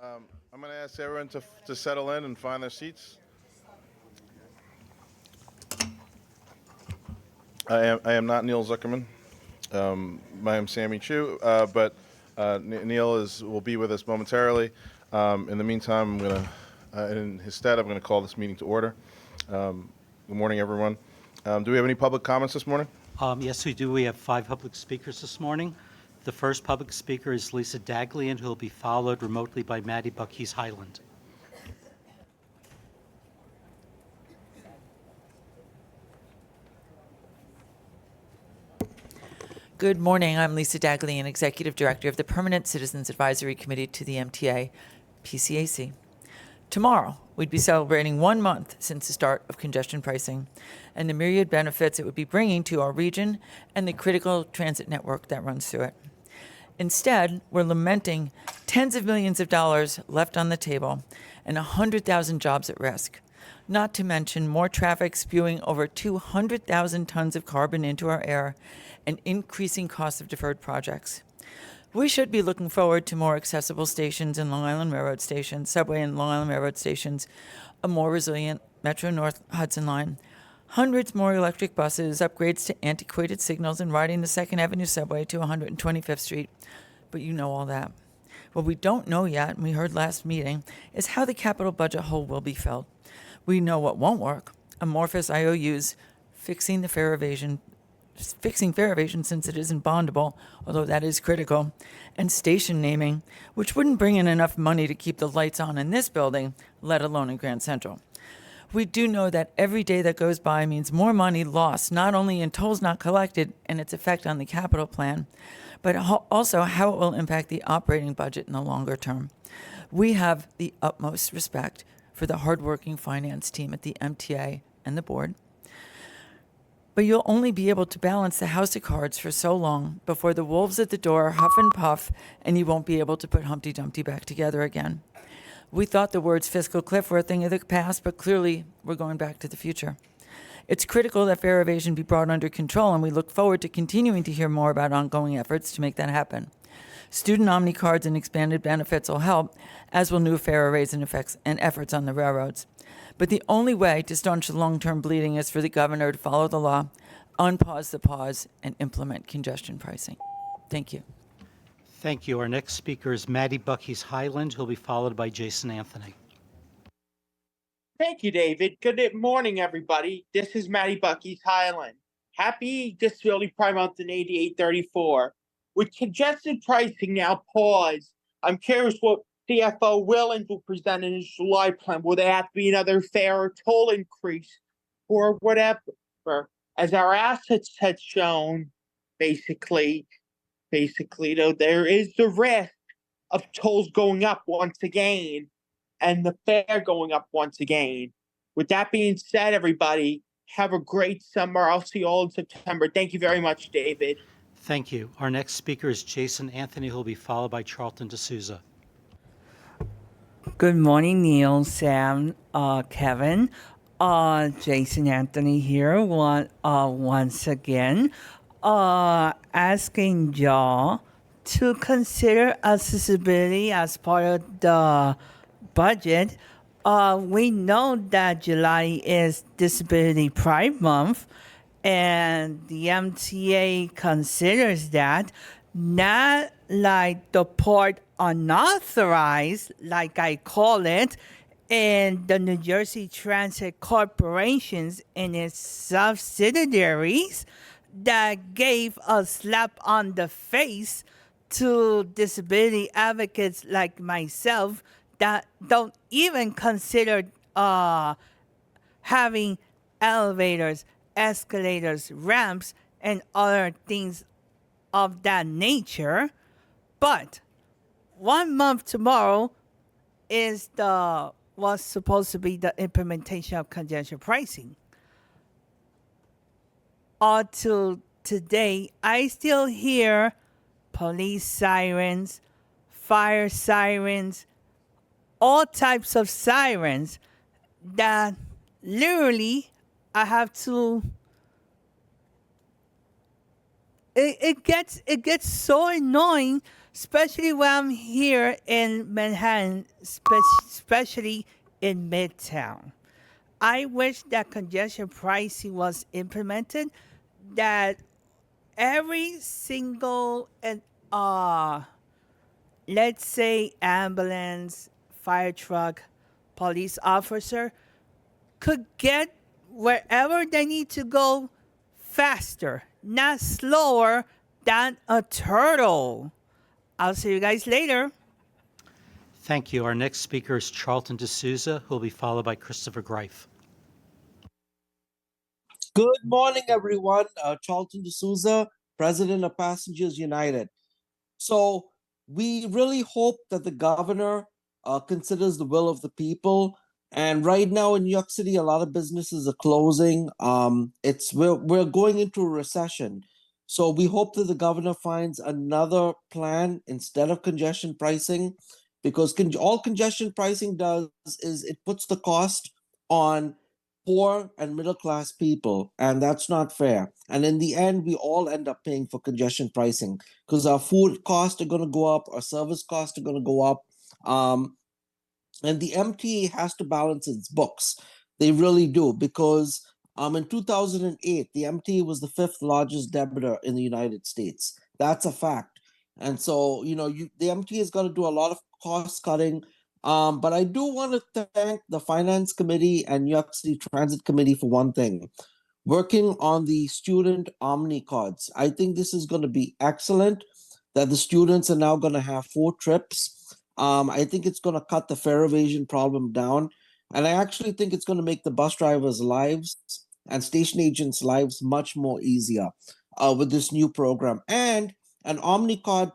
I'm going to ask everyone to settle in and find their seats. I am not Neil Zuckerman. I am Sammy Chu, but Neil will be with us momentarily. In the meantime, in his stead, I'm going to call this meeting to order. Good morning, everyone. Do we have any public comments this morning? Yes, we do. We have 5 public speakers this morning. The first public speaker is Lisa Daglian, who will be followed remotely by Maddie Buckhees Highland. Good morning. I'm Lisa Daglian, Executive Director of the Permanent Citizens Advisory Committee to the MTA, PCAC. Tomorrow, we'd be celebrating 1 month since the start of congestion pricing and the myriad benefits it would be bringing to our region and the critical transit network that runs through it. Instead, we're lamenting tens of millions of dollars left on the table and 100,000 jobs at risk, not to mention more traffic spewing over 200,000 tons of carbon into our air and increasing costs of deferred projects. We should be looking forward to more accessible stations in Long Island Railroad Station, subway and Long Island Railroad stations, a more resilient Metro North Hudson line, hundreds more electric buses, upgrades to antiquated signals, and riding the 2nd Avenue subway to 125th Street. But you know all that. What we don't know yet, and we heard last meeting, is how the capital budget hole will be filled. We know what won't work: amorphous IOUs, fixing fare evasion since it isn't bondable, although that is critical, and station naming, which wouldn't bring in enough money to keep the lights on in this building, let alone in Grand Central. We do know that every day that goes by means more money lost, not only in tolls not collected and its effect on the capital plan, but also how it will impact the operating budget in the longer term. We have the utmost respect for the hardworking finance team at the MTA and the board, but you'll only be able to balance the house of cards for so long before the wolves at the door huff and puff and you won't be able to put Humpty Dumpty back together again. We thought the words fiscal cliff were a thing of the past, but clearly we're going back to the future. It's critical that fare evasion be brought under control, and we look forward to continuing to hear more about ongoing efforts to make that happen. Student Omni cards and expanded benefits will help, as will new fare evasion effects and efforts on the railroads. But the only way to staunch the long-term bleeding is for the governor to follow the law, unpause the pause, and implement congestion pricing. Thank you. Thank you. Our next speaker is Maddie Buckhees Highland, who will be followed by Jason Anthony. Thank you, David. Good morning, everybody. This is Maddie Buckhees Highland. Happy Disability Pride Month in 8834. With congested pricing now paused, I'm curious what CFO Willens will present in his July plan. Will there have to be another fare or toll increase or whatever? As our assets had shown, basically, though, there is the risk of tolls going up once again and the fare going up once again. With that being said, everybody, have a great summer. I'll see you all in September. Thank you very much, David. Thank you. Our next speaker is Jason Anthony, who will be followed by Charlton D'Souza. Good morning, Neil, Sam, Kevin. Jason Anthony here once again. Asking y'all to consider accessibility as part of the budget. We know that July is Disability Pride Month, and the MTA considers that not like the part unauthorized, like I call it, and the New Jersey Transit Corporations and its subsidiaries that gave a slap on the face to disability advocates like myself that don't even consider having elevators, escalators, ramps, and other things of that nature. But 1 month tomorrow was supposed to be the implementation of congestion pricing. Till today, I still hear police sirens, fire sirens, all types of sirens that literally I have to. It gets so annoying especially when I'm here in Manhattan, especially in Midtown. I wish that congestion pricing was implemented, that every single let's say ambulance, fire truck, police officer could get wherever they need to go faster, not slower than a turtle. I'll see you guys later. Thank you. Our next speaker is Charlton D'Souza, who will be followed by Christopher Greif. Good morning, everyone. Charlton D'Souza, President of Passengers United. So we really hope that the governor considers the will of the people. And right now in New York City, a lot of businesses are closing. We're going into a recession. So we hope that the governor finds another plan instead of congestion pricing, because all congestion pricing does is it puts the cost on poor and middle class people, and that's not fair. And in the end, we all end up paying for congestion pricing because our food costs are going to go up, our service costs are going to go up. And the MTA has to balance its books. They really do, because in 2008, the MTA was the fifth largest debtor in the United States. That's a fact. And so, the MTA is going to do a lot of cost cutting. But I do want to thank the Finance Committee and New York City Transit Committee for one thing, working on the student Omni cards. I think this is going to be excellent, that the students are now going to have 4 trips. I think it's going to cut the fare evasion problem down. And I actually think it's going to make the bus drivers' lives and station agents' lives much more easier with this new program. And an Omni card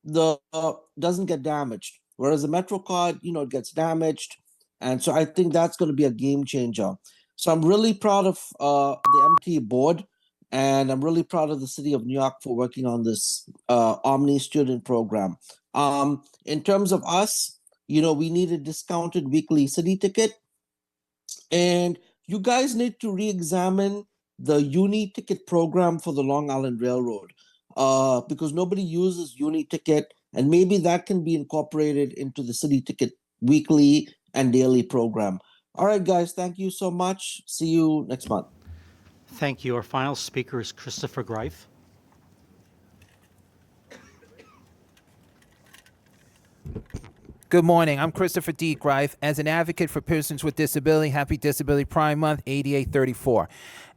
doesn't get damaged, whereas a Metro card, it gets damaged. And so I think that's going to be a game changer. So I'm really proud of the MTA board, and I'm really proud of the city of New York for working on this Omni student program. In terms of us, we need a discounted weekly city ticket, and you guys need to re-examine the uni ticket program for the Long Island Railroad, because nobody uses uni ticket, and maybe that can be incorporated into the city ticket weekly and daily program. All right, guys, thank you so much. See you next month. Thank you. Our final speaker is Christopher Greif. Good morning. I'm Christopher D. Greif. As an advocate for persons with disability, happy Disability Pride Month, 8834.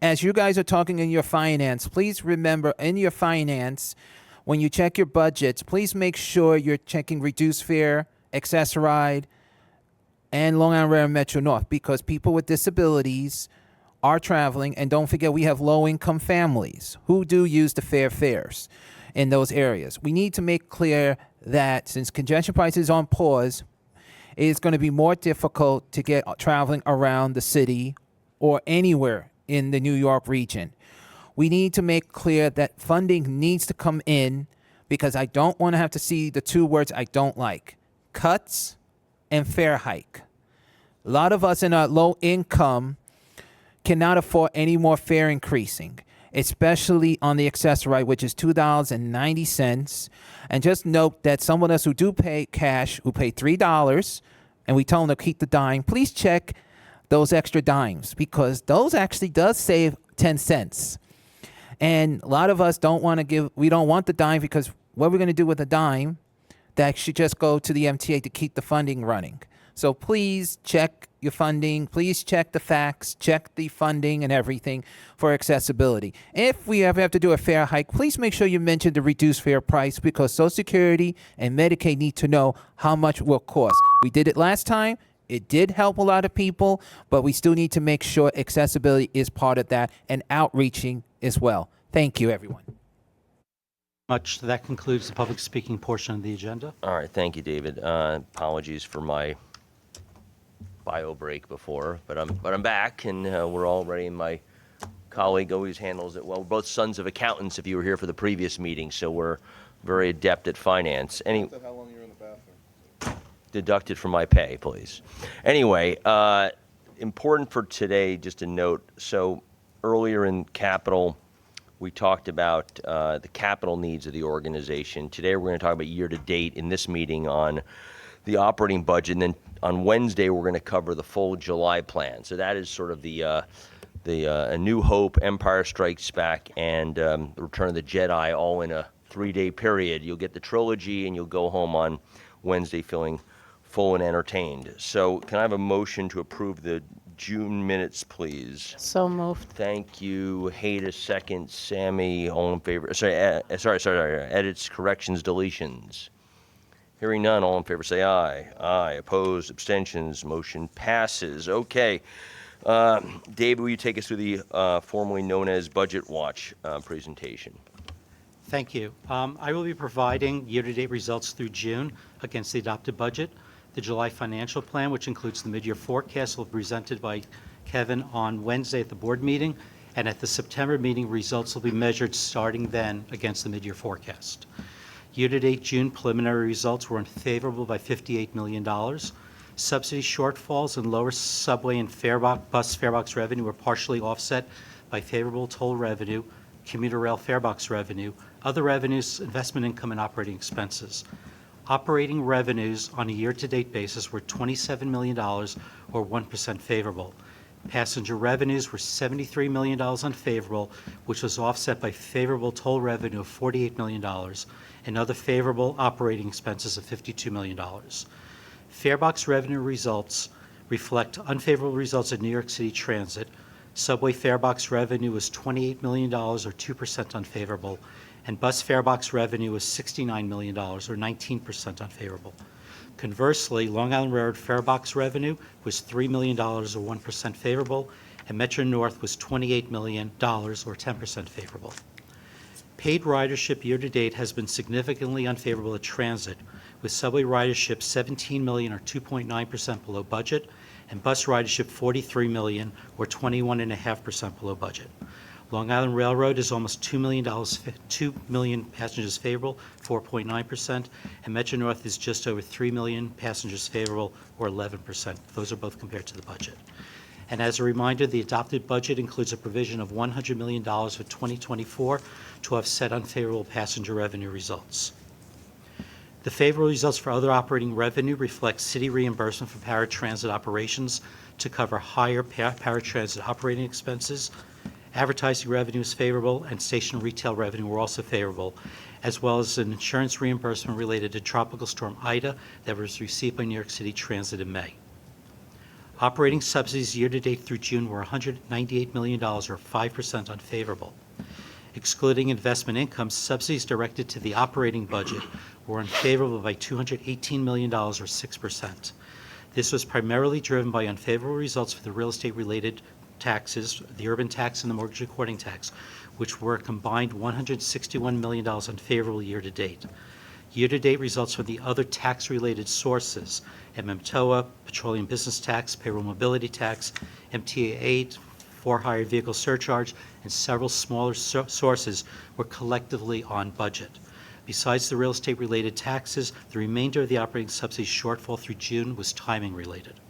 As you guys are talking in your finance, please remember in your finance, when you check your budgets, please make sure you're checking reduced fare, Access-a-Ride, and Long Island Railroad Metro North, because people with disabilities are traveling. And don't forget, we have low-income families who do use the fares in those areas. We need to make clear that since congestion prices is on pause, it is going to be more difficult to get traveling around the city or anywhere in the New York region. We need to make clear that funding needs to come in, because I don't want to have to see the 2 words I don't like: cuts and fare hike. A lot of us in our low income cannot afford any more fare increasing, especially on the Access-a-Ride, which is $2.90. And just note that some of us who do pay cash, who pay $3, and we tell them to keep the dime, please check those extra dimes, because those actually does save 10 cents. And a lot of us we don't want the dime, because what are we going to do with a dime that should just go to the MTA to keep the funding running? So please check your funding. Please check the facts, check the funding and everything for accessibility. If we ever have to do a fare hike, please make sure you mention the reduced fare price, because Social Security and Medicaid need to know how much it will cost. We did it last time. It did help a lot of people, but we still need to make sure accessibility is part of that, and outreaching as well. Thank you, everyone. Much. That concludes the public speaking portion of the agenda. All right, thank you, David. Apologies for my bio break before, but I'm back, and we're all ready. And my colleague always handles it well. We're both sons of accountants, if you were here for the previous meeting, so we're very adept at finance. How long you were in the bathroom? Deducted from my pay, please. Anyway, important for today, just a note. So earlier in capital, we talked about the capital needs of the organization. Today, we're going to talk about year-to-date in this meeting on the operating budget, and then on Wednesday, we're going to cover the full July plan. So that is sort of the A New Hope, Empire Strikes Back, and the Return of the Jedi all in a 3-day period. You'll get the trilogy, and you'll go home on Wednesday feeling full and entertained. So can I have a motion to approve the June minutes, please? So moved. Thank you. Hayda, second. Sammy, all in favor? Sorry. Edits, corrections, deletions. Hearing none, all in favor say aye. Aye. Opposed, abstentions, motion passes. Okay. David, will you take us through the formerly known as Budget Watch presentation? Thank you. I will be providing year-to-date results through June against the adopted budget. The July financial plan, which includes the mid-year forecast, will be presented by Kevin on Wednesday at the board meeting, and at the September meeting, results will be measured starting then against the mid-year forecast. Year-to-date June preliminary results were unfavorable by $58 million. Subsidy shortfalls and lower subway and bus farebox revenue were partially offset by favorable toll revenue, commuter rail farebox revenue, other revenues, investment income, and operating expenses. Operating revenues on a year-to-date basis were $27 million, or 1% favorable. Passenger revenues were $73 million unfavorable, which was offset by favorable toll revenue of $48 million and other favorable operating expenses of $52 million. Farebox revenue results reflect unfavorable results at New York City Transit. Subway farebox revenue was $28 million, or 2% unfavorable, and bus farebox revenue was $69 million, or 19% unfavorable. Conversely, Long Island Railroad farebox revenue was $3 million, or 1% favorable, and Metro North was $28 million, or 10% favorable. Paid ridership year-to-date has been significantly unfavorable at transit, with subway ridership 17 million, or 2.9% below budget, and bus ridership 43 million, or 21.5% below budget. Long Island Railroad is almost $2 million passengers favorable, 4.9%, and Metro North is just over 3 million passengers favorable, or 11%. Those are both compared to the budget. And as a reminder, the adopted budget includes a provision of $100 million for 2024 to offset unfavorable passenger revenue results. The favorable results for other operating revenue reflect city reimbursement for paratransit operations to cover higher paratransit operating expenses. Advertising revenue is favorable, and station retail revenue were also favorable, as well as an insurance reimbursement related to Tropical Storm Ida that was received by New York City Transit in May. Operating subsidies year-to-date through June were $198 million, or 5% unfavorable. Excluding investment income, subsidies directed to the operating budget were unfavorable by $218 million, or 6%. This was primarily driven by unfavorable results for the real estate-related taxes, the urban tax and the mortgage recording tax, which were a combined $161 million unfavorable year-to-date. Year-to-date results from the other tax-related sources, MTOA, petroleum business tax, payroll mobility tax, MTA aid, for-hire vehicle surcharge, and several smaller sources were collectively on budget. Besides the real estate-related taxes, the remainder of the operating subsidy shortfall through June was timing-related.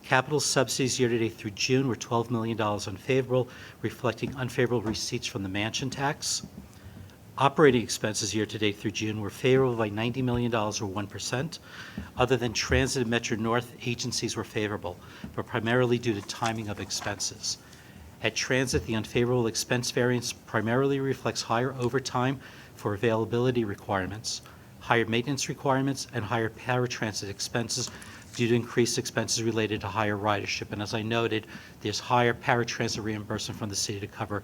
Capital subsidies year-to-date through June were $12 million unfavorable, reflecting unfavorable receipts from the mansion tax. Operating expenses year-to-date through June were favorable by $90 million, or 1%. Other than Transit and Metro North, agencies were favorable, but primarily due to timing of expenses. At Transit, the unfavorable expense variance primarily reflects higher overtime for availability requirements, higher maintenance requirements, and higher paratransit expenses due to increased expenses related to higher ridership. And as I noted, there's higher paratransit reimbursement from the city to cover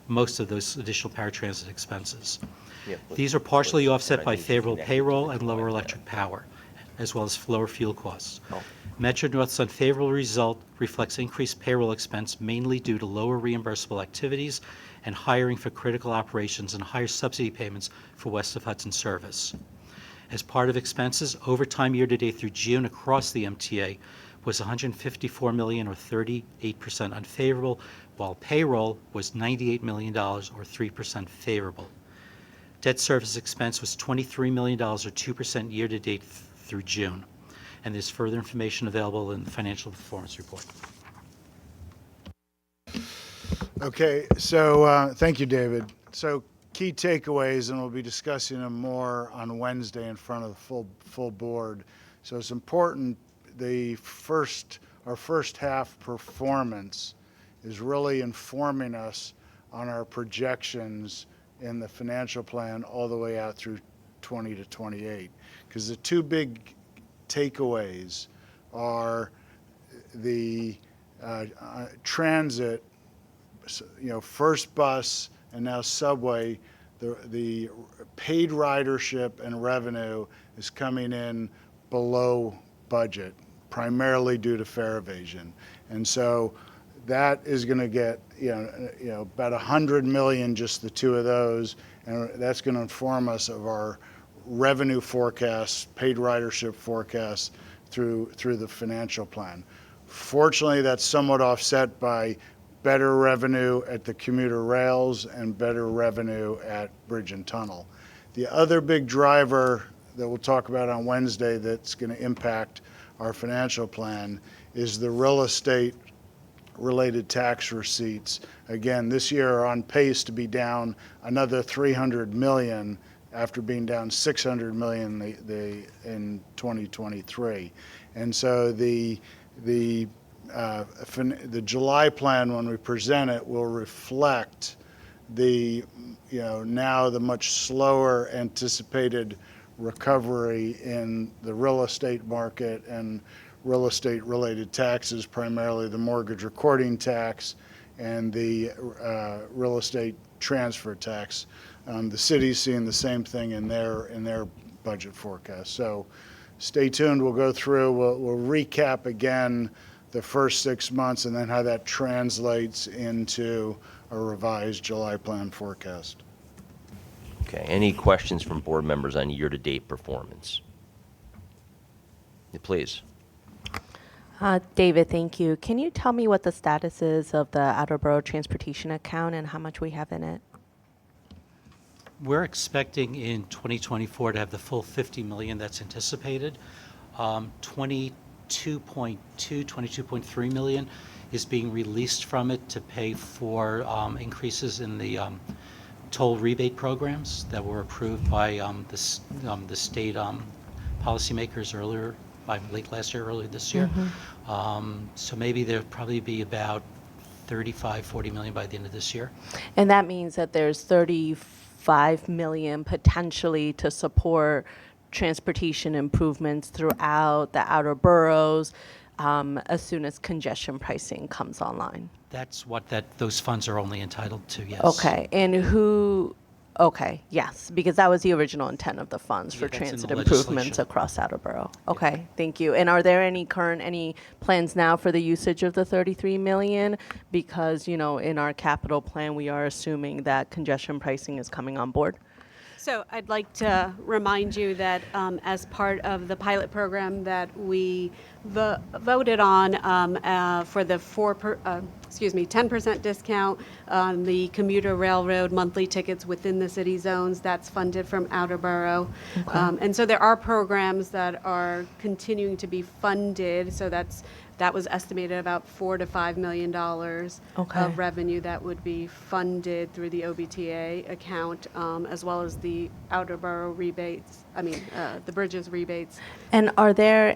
most of those additional paratransit expenses. These are partially offset by favorable payroll and lower electric power, as well as lower fuel costs. Metro North's unfavorable result reflects increased payroll expense, mainly due to lower reimbursable activities and hiring for critical operations and higher subsidy payments for West of Hudson service. As part of expenses, overtime year-to-date through June across the MTA was $154 million, or 38% unfavorable, while payroll was $98 million, or 3% favorable. Debt service expense was $23 million, or 2% year-to-date through June. And there's further information available in the financial performance report. Okay, so thank you, David. So key takeaways, and we'll be discussing them more on Wednesday in front of the full board. So it's important. Our first half performance is really informing us on our projections in the financial plan all the way out through 20 to 28. Because the two big takeaways are the transit, first bus and now subway, the paid ridership and revenue is coming in below budget, primarily due to fare evasion. And so that is going to get, about 100 million, just the two of those, and that's going to inform us of our revenue forecasts, paid ridership forecasts through the financial plan. Fortunately, that's somewhat offset by better revenue at the commuter rails and better revenue at bridge and tunnel. The other big driver that we'll talk about on Wednesday that's going to impact our financial plan is the real estate related tax receipts. Again, this year are on pace to be down another 300 million after being down 600 million in 2023. And so the July plan, when we present it, will reflect now the much slower anticipated recovery in the real estate market and real estate related taxes, primarily the mortgage recording tax and the real estate transfer tax. The city's seeing the same thing in their budget forecast. So stay tuned. We'll go through. We'll recap again the first 6 months and then how that translates into a revised July plan forecast. Okay, any questions from board members on year-to-date performance? Please. David, thank you. Can you tell me what the status is of the Outer Borough Transportation account and how much we have in it? We're expecting in 2024 to have the full 50 million that's anticipated. 22.3 million is being released from it to pay for increases in the toll rebate programs that were approved by the state policymakers earlier, by late last year, early this year. So maybe there'll probably be about 40 million by the end of this year. And that means that there's 35 million potentially to support transportation improvements throughout the outer boroughs as soon as congestion pricing comes online. That's what those funds are only entitled to, yes. Okay, and okay, yes, because that was the original intent of the funds for Yeah, that's in transit the improvements legislation. across Attleboro. Okay, thank you. And are there any plans now for the usage of the 33 million? Because, in our capital plan, we are assuming that congestion pricing is coming on board. So I'd like to remind you that as part of the pilot program that we voted on for the 10% discount on the commuter railroad monthly tickets within the city zones, that's funded from Outer Borough. And so there are programs that are continuing to be funded. So that was estimated about $4 to $5 million of revenue that would be funded through the OBTA account, as well as the Outer Borough rebates, the bridges rebates. And are there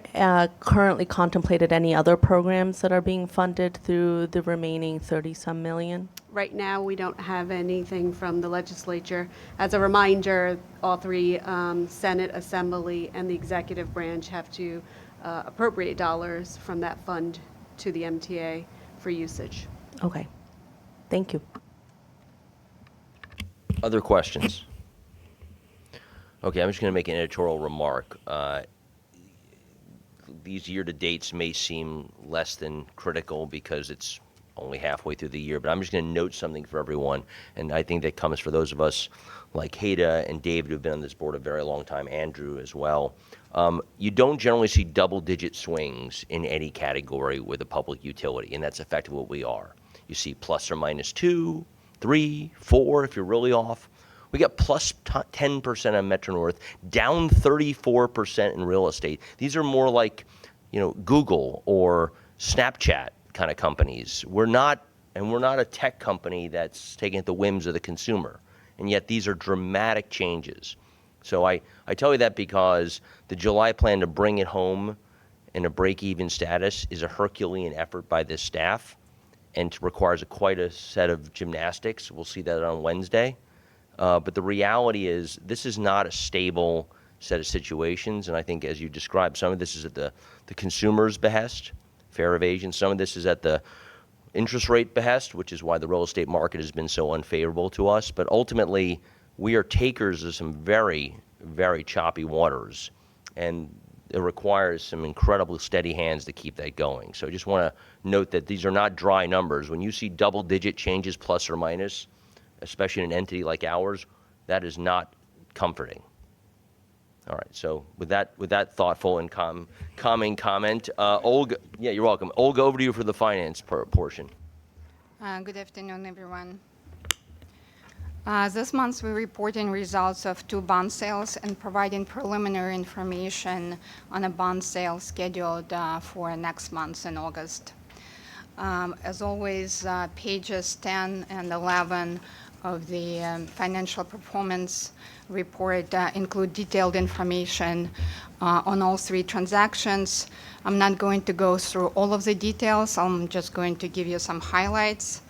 currently contemplated any other programs that are being funded through the remaining 30-some million? Right now, we don't have anything from the legislature. As a reminder, all three, Senate, Assembly, and the executive branch have to appropriate dollars from that fund to the MTA for usage. Okay. Thank you. Other questions? Okay, I'm just going to make an editorial remark. These year-to-dates may seem less than critical because it's only halfway through the year, but I'm just going to note something for everyone, and I think that comes for those of us like Hada and David who've been on this board a very long time, Andrew as well. You don't generally see double-digit swings in any category with a public utility, and that's effectively what we are. You see plus or minus 2, 3, 4 if you're really off. We got plus 10% on Metro North, down 34% in real estate. These are more like, Google or Snapchat kind of companies. We're not And we're not a tech company that's taking at the whims of the consumer. And yet these are dramatic changes. So I tell you that because the July plan to bring it home in a break-even status is a Herculean effort by this staff and requires quite a set of gymnastics. We'll see that on Wednesday. But the reality is this is not a stable set of situations. And I think, as you described, some of this is at the consumer's behest, fair evasion. Some of this is at the interest rate behest, which is why the real estate market has been so unfavorable to us. But ultimately, we are takers of some very, very choppy waters. And it requires some incredibly steady hands to keep that going. So I just want to note that these are not dry numbers. When you see double-digit changes plus or minus, especially in an entity like ours, that is not comforting. All right, so with that thoughtful and calming comment, Olga, yeah, you're welcome. Olga, over to you for the finance portion. Good afternoon, everyone. This month, we're reporting results of 2 bond sales and providing preliminary information on a bond sale scheduled for next month in August. As always, pages 10 and 11 of the financial performance report include detailed information on all 3 transactions. I'm not going to go through all of the details. I'm just going to give you some highlights.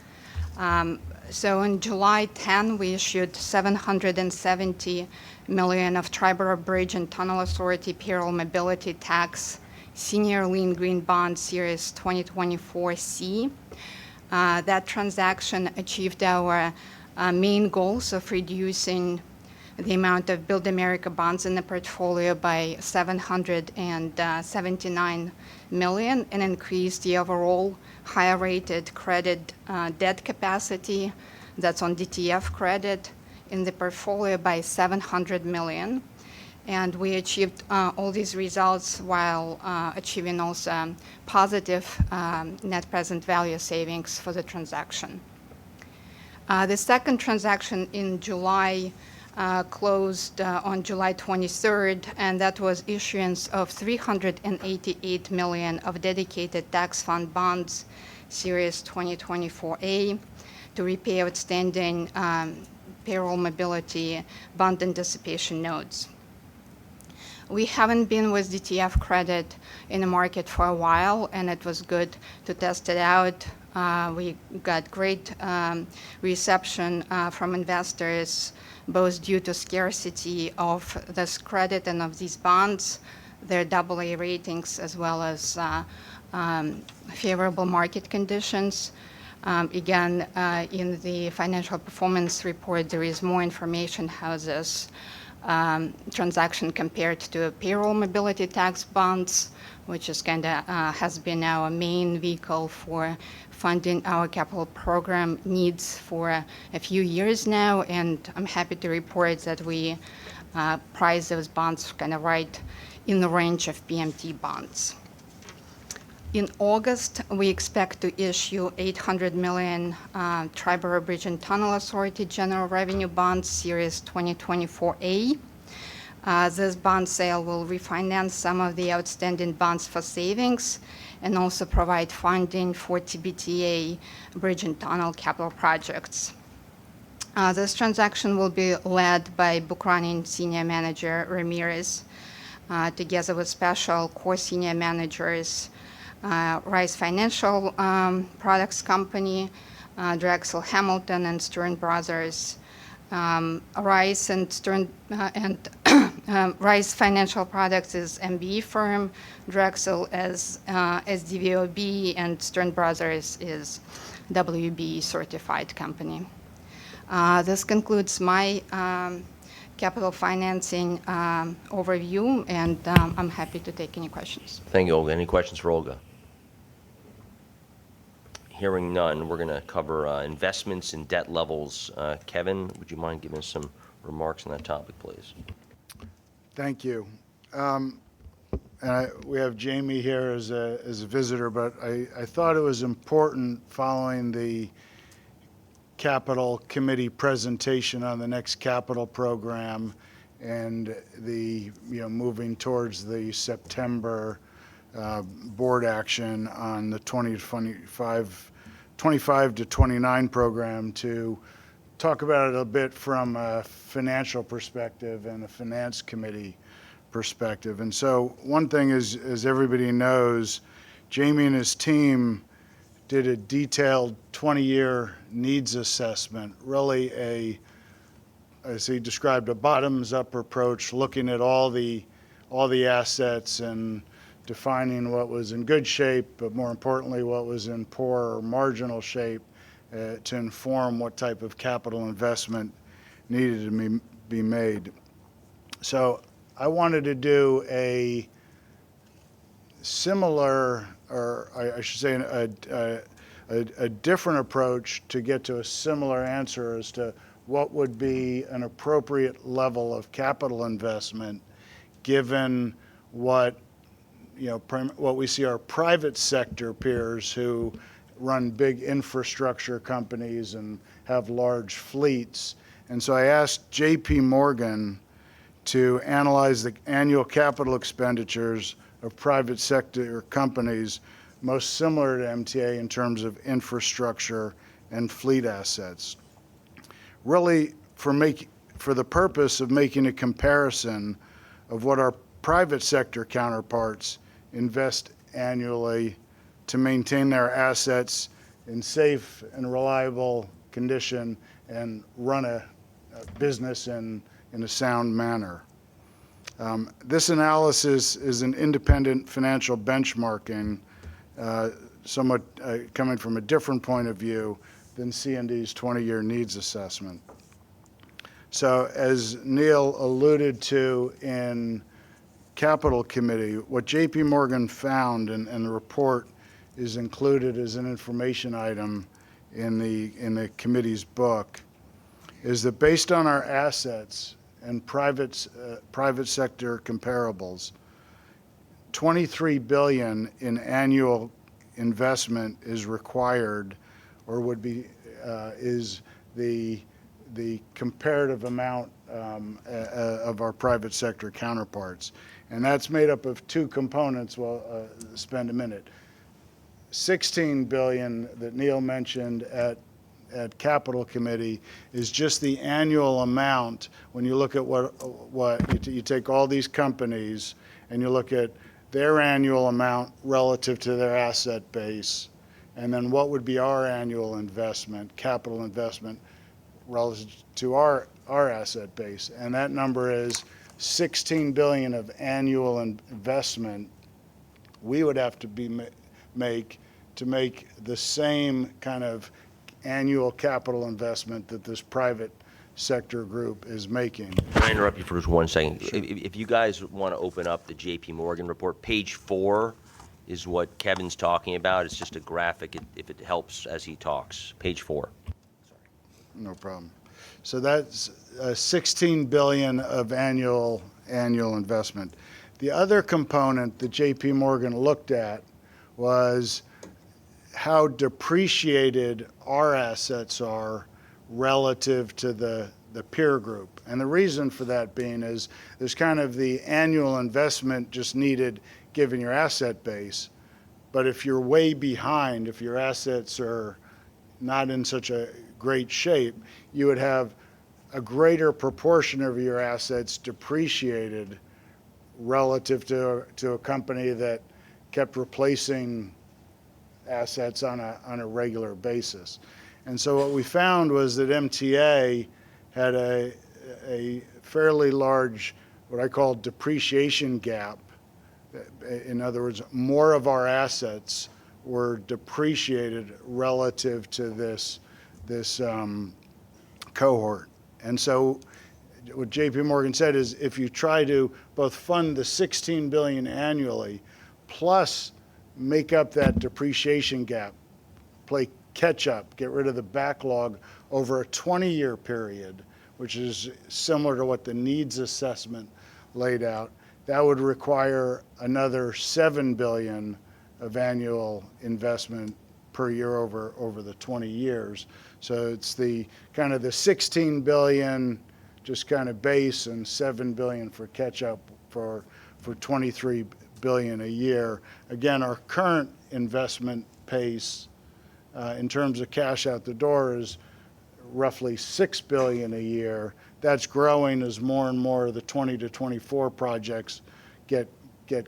So on July 10, we issued $770 million of Triborough Bridge and Tunnel Authority Payroll Mobility Tax Senior Lien Green Bond Series 2024C. That transaction achieved our main goals of reducing the amount of Build America bonds in the portfolio by $779 million and increased the overall higher rated credit debt capacity that's on DTF credit in the portfolio by $700 million. And we achieved all these results while achieving also positive net present value savings for the transaction. The second transaction in July closed on July 23rd, and that was issuance of $388 million of dedicated tax fund bonds, Series 2024A, to repay outstanding payroll mobility bond anticipation notes. We haven't been with DTF credit in the market for a while, and it was good to test it out. We got great reception from investors, both due to scarcity of this credit and of these bonds, their AA ratings, as well as favorable market conditions. Again, in the financial performance report, there is more information how this transaction compared to payroll mobility tax bonds, which is has been our main vehicle for funding our capital program needs for a few years now, and I'm happy to report that we price those bonds right in the range of PMT bonds. In August, we expect to issue $800 million Triborough Bridge and Tunnel Authority General Revenue Bonds, Series 2024A. This bond sale will refinance some of the outstanding bonds for savings and also provide funding for TBTA bridge and tunnel capital projects. This transaction will be led by book running senior manager Ramirez, together with special core senior managers, Rice Financial Products Company, Drexel Hamilton and Stern Brothers. Rice and Stern and Rice Financial Products is MBE firm, Drexel is SDVOB, and Stern Brothers is WB certified company. This concludes my capital financing overview, and I'm happy to take any questions. Thank you, Olga. Any questions for Olga? Hearing none, we're going to cover investments and debt levels. Kevin, would you mind giving us some remarks on that topic, please? Thank you. We have Jamie here as a visitor, but I thought it was important following the Capital Committee presentation on the next capital program and the moving towards the September board action on the 2025 25 to 29 program to talk about it a bit from a financial perspective and a finance committee perspective. And so one thing is, as everybody knows, Jamie and his team did a detailed 20-year needs assessment, really as he described, a bottoms-up approach, looking at all the assets and defining what was in good shape, but more importantly, what was in poor or marginal shape, to inform what type of capital investment needed to be made. So I wanted to do a similar, or I should say a different approach to get to a similar answer as to what would be an appropriate level of capital investment given what we see our private sector peers who run big infrastructure companies and have large fleets. And so I asked J.P. Morgan to analyze the annual capital expenditures of private sector companies most similar to MTA in terms of infrastructure and fleet assets. Really for the purpose of making a comparison of what our private sector counterparts invest annually to maintain their assets in safe and reliable condition and run a business in a sound manner. This analysis is an independent financial benchmarking, somewhat coming from a different point of view than C&D's 20-year needs assessment. So as Neil alluded to in Capital Committee, what J.P. Morgan found, and the report is included as an information item in the committee's book, is that based on our assets and private sector comparables, $23 billion in annual investment is required, or would be is the comparative amount of our private sector counterparts. And that's made up of two components. We'll spend a minute. $16 billion that Neil mentioned at Capital Committee is just the annual amount. When you look at what you take all these companies and you look at their annual amount relative to their asset base, and then what would be our annual investment, capital investment, relative to our asset base. And that number is $16 billion of annual investment we would have to make the same kind of annual capital investment that this private sector group is making. Can I interrupt you for just 1 second? Sure. If you guys want to open up the J.P. Morgan report, page 4 is what Kevin's talking about. It's just a graphic, if it helps as he talks. Page 4. No problem. So that's $16 billion of annual investment. The other component that J.P. Morgan looked at was how depreciated our assets are relative to the peer group. And the reason for that being is there's kind of the annual investment just needed given your asset base. But if you're way behind, if your assets are not in such a great shape, you would have a greater proportion of your assets depreciated relative to a company that kept replacing assets on a regular basis. And so what we found was that MTA had a fairly large, what I call depreciation gap. In other words, more of our assets were depreciated relative to this cohort. And so what JP Morgan said is if you try to both fund the $16 billion annually plus make up that depreciation gap, play catch up, get rid of the backlog over a 20-year period, which is similar to what the needs assessment laid out, that would require another $7 billion of annual investment per year over the 20 years. So it's the kind of the 16 billion just kind of base and 7 billion for catch up for 23 billion a year. Again, our current investment pace in terms of cash out the door is roughly $6 billion a year. That's growing as more and more of the 20 to 24 projects get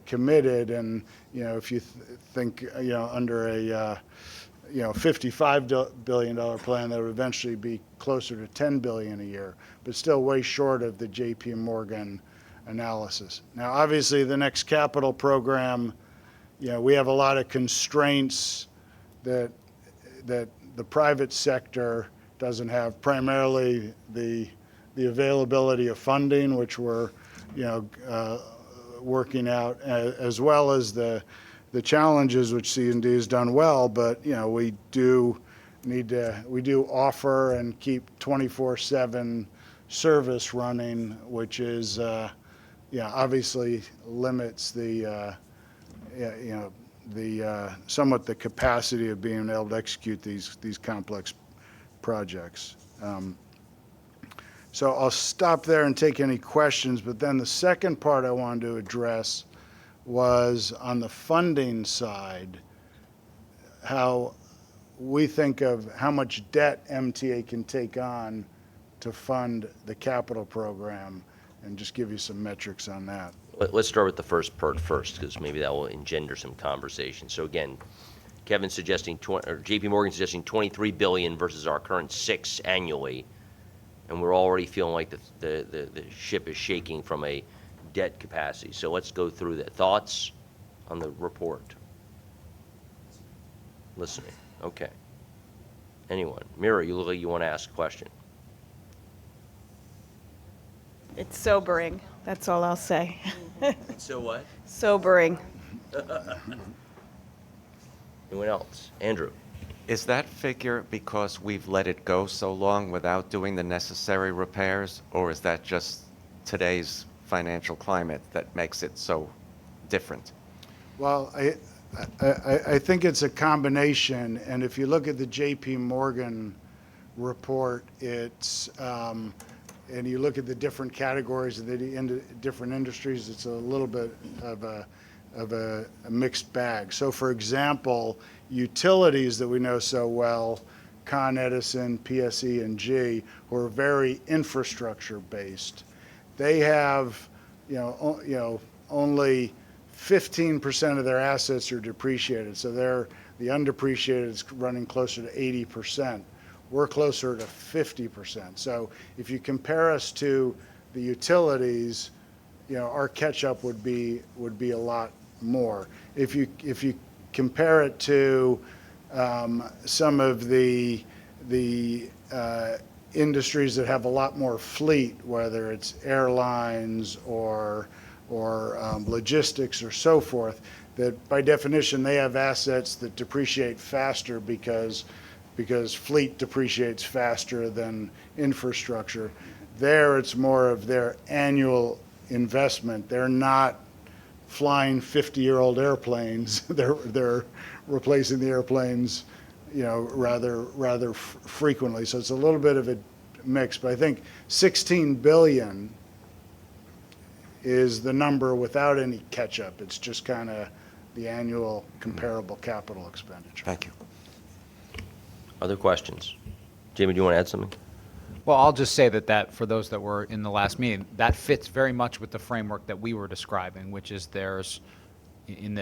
committed. And if you think under a $55 billion plan, that would eventually be closer to $10 billion a year, but still way short of the J.P. Morgan analysis. Now, obviously, the next capital program, we have a lot of constraints that the private sector doesn't have. Primarily, the availability of funding, which we're working out, as well as the challenges which C&D has done well, but we do offer and keep 24/7 service running, which is obviously limits the somewhat the capacity of being able to execute these complex projects. So I'll stop there and take any questions, but then the second part I wanted to address was on the funding side, how we think of how much debt MTA can take on to fund the capital program, and just give you some metrics on that. Let's start with the first part first, because maybe that will engender some conversation. So again, Kevin's suggesting, or J.P. Morgan suggesting $23 billion versus our current $6 annually, and we're already feeling like the ship is shaking from a debt capacity. So let's go through that. Thoughts on the report? Listening. Okay. Anyone? Mira, you look like you want to ask a question. It's sobering. That's all I'll say. So what? Sobering. Anyone else? Andrew? Is that figure because we've let it go so long without doing the necessary repairs, or is that just today's financial climate that makes it so different? Well, I think it's a combination, and if you look at the J.P. Morgan report, it's and you look at the different categories of the different industries, it's a little bit of a mixed bag. So, for example, utilities that we know so well, Con Edison, PSE&G, who are very infrastructure based, they have only 15% of their assets are depreciated. So the undepreciated is running closer to 80%. We're closer to 50%. So if you compare us to the utilities, our catch up would be a lot more. If you compare it to some of the industries that have a lot more fleet, whether it's airlines or logistics or so forth, that by definition they have assets that depreciate faster because fleet depreciates faster than infrastructure. There it's more of their annual investment. They're not flying 50-year-old airplanes. They're replacing the airplanes, rather frequently. So it's a little bit of a mix, but I think $16 billion is the number without any catch-up. It's just kind of the annual comparable capital expenditure. Thank you. Other questions? Jamie, do you want to add something? Well, I'll just say that for those that were in the last meeting, that fits very much with the framework that we were describing, which is there's in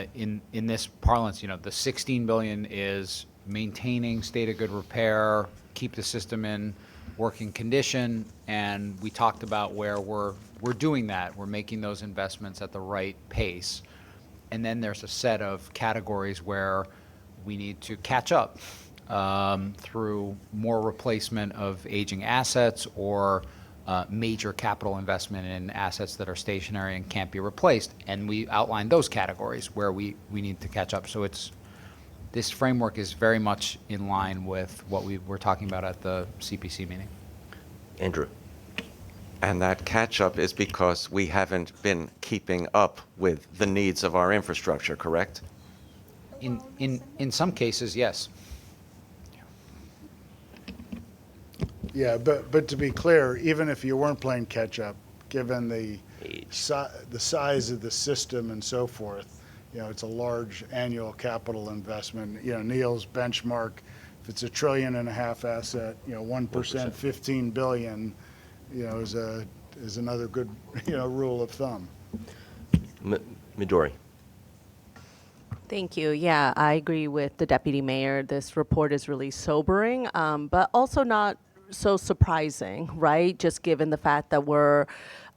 this parlance, the $16 billion is maintaining state of good repair, keep the system in working condition, and we talked about where we're doing that. We're making those investments at the right pace. And then there's a set of categories where we need to catch up through more replacement of aging assets or major capital investment in assets that are stationary and can't be replaced. And we outlined those categories where we need to catch up. So this framework is very much in line with what we were talking about at the CPC meeting. Andrew. And that catch-up is because we haven't been keeping up with the needs of our infrastructure, correct? In some cases, yes. Yeah, but to be clear, even if you weren't playing catch-up, given the size of the system and so forth, it's a large annual capital investment. Neil's benchmark if it's $1.5 trillion asset, 1%, 15 billion, is another good, rule of thumb. Midori. Thank you. Yeah, I agree with the deputy mayor. This report is really sobering, but also not so surprising, right? Just given the fact that we're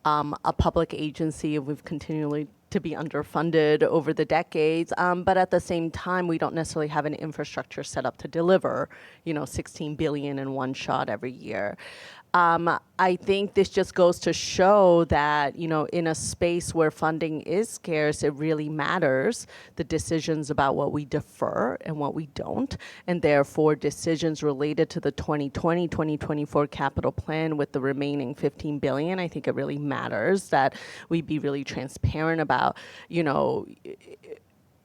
a public agency and we've continually to be underfunded over the decades, but at the same time, we don't necessarily have an infrastructure set up to deliver, 16 billion in one shot every year. I think this just goes to show that, in a space where funding is scarce, it really matters the decisions about what we defer and what we don't. And therefore, decisions related to the 2020-2024 capital plan with the remaining 15 billion, I think it really matters that we be really transparent about,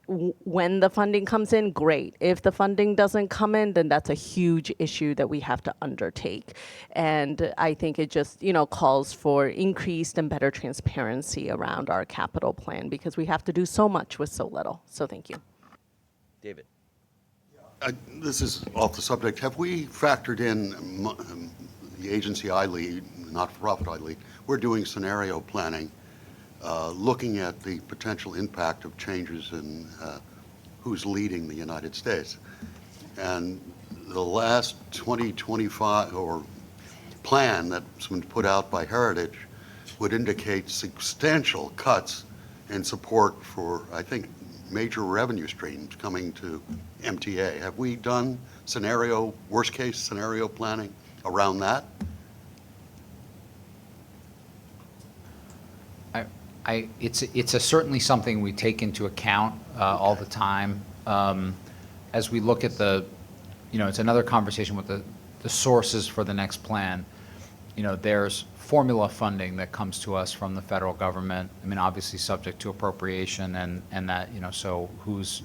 when the funding comes in, great. If the funding doesn't come in, then that's a huge issue that we have to undertake. And I think it just, calls for increased and better transparency around our capital plan because we have to do so much with so little. So thank you. David. This is off the subject. Have we factored in the agency I lead, not-for-profit I lead? We're doing scenario planning, looking at the potential impact of changes in who's leading the United States. And the last 2025 or plan that's been put out by Heritage would indicate substantial cuts in support for, I think, major revenue streams coming to MTA. Have we done worst case scenario planning around that? It's certainly something we take into account all the time. As we look at it's another conversation with the sources for the next plan. There's formula funding that comes to us from the federal government. I mean, obviously subject to appropriation and that, so who's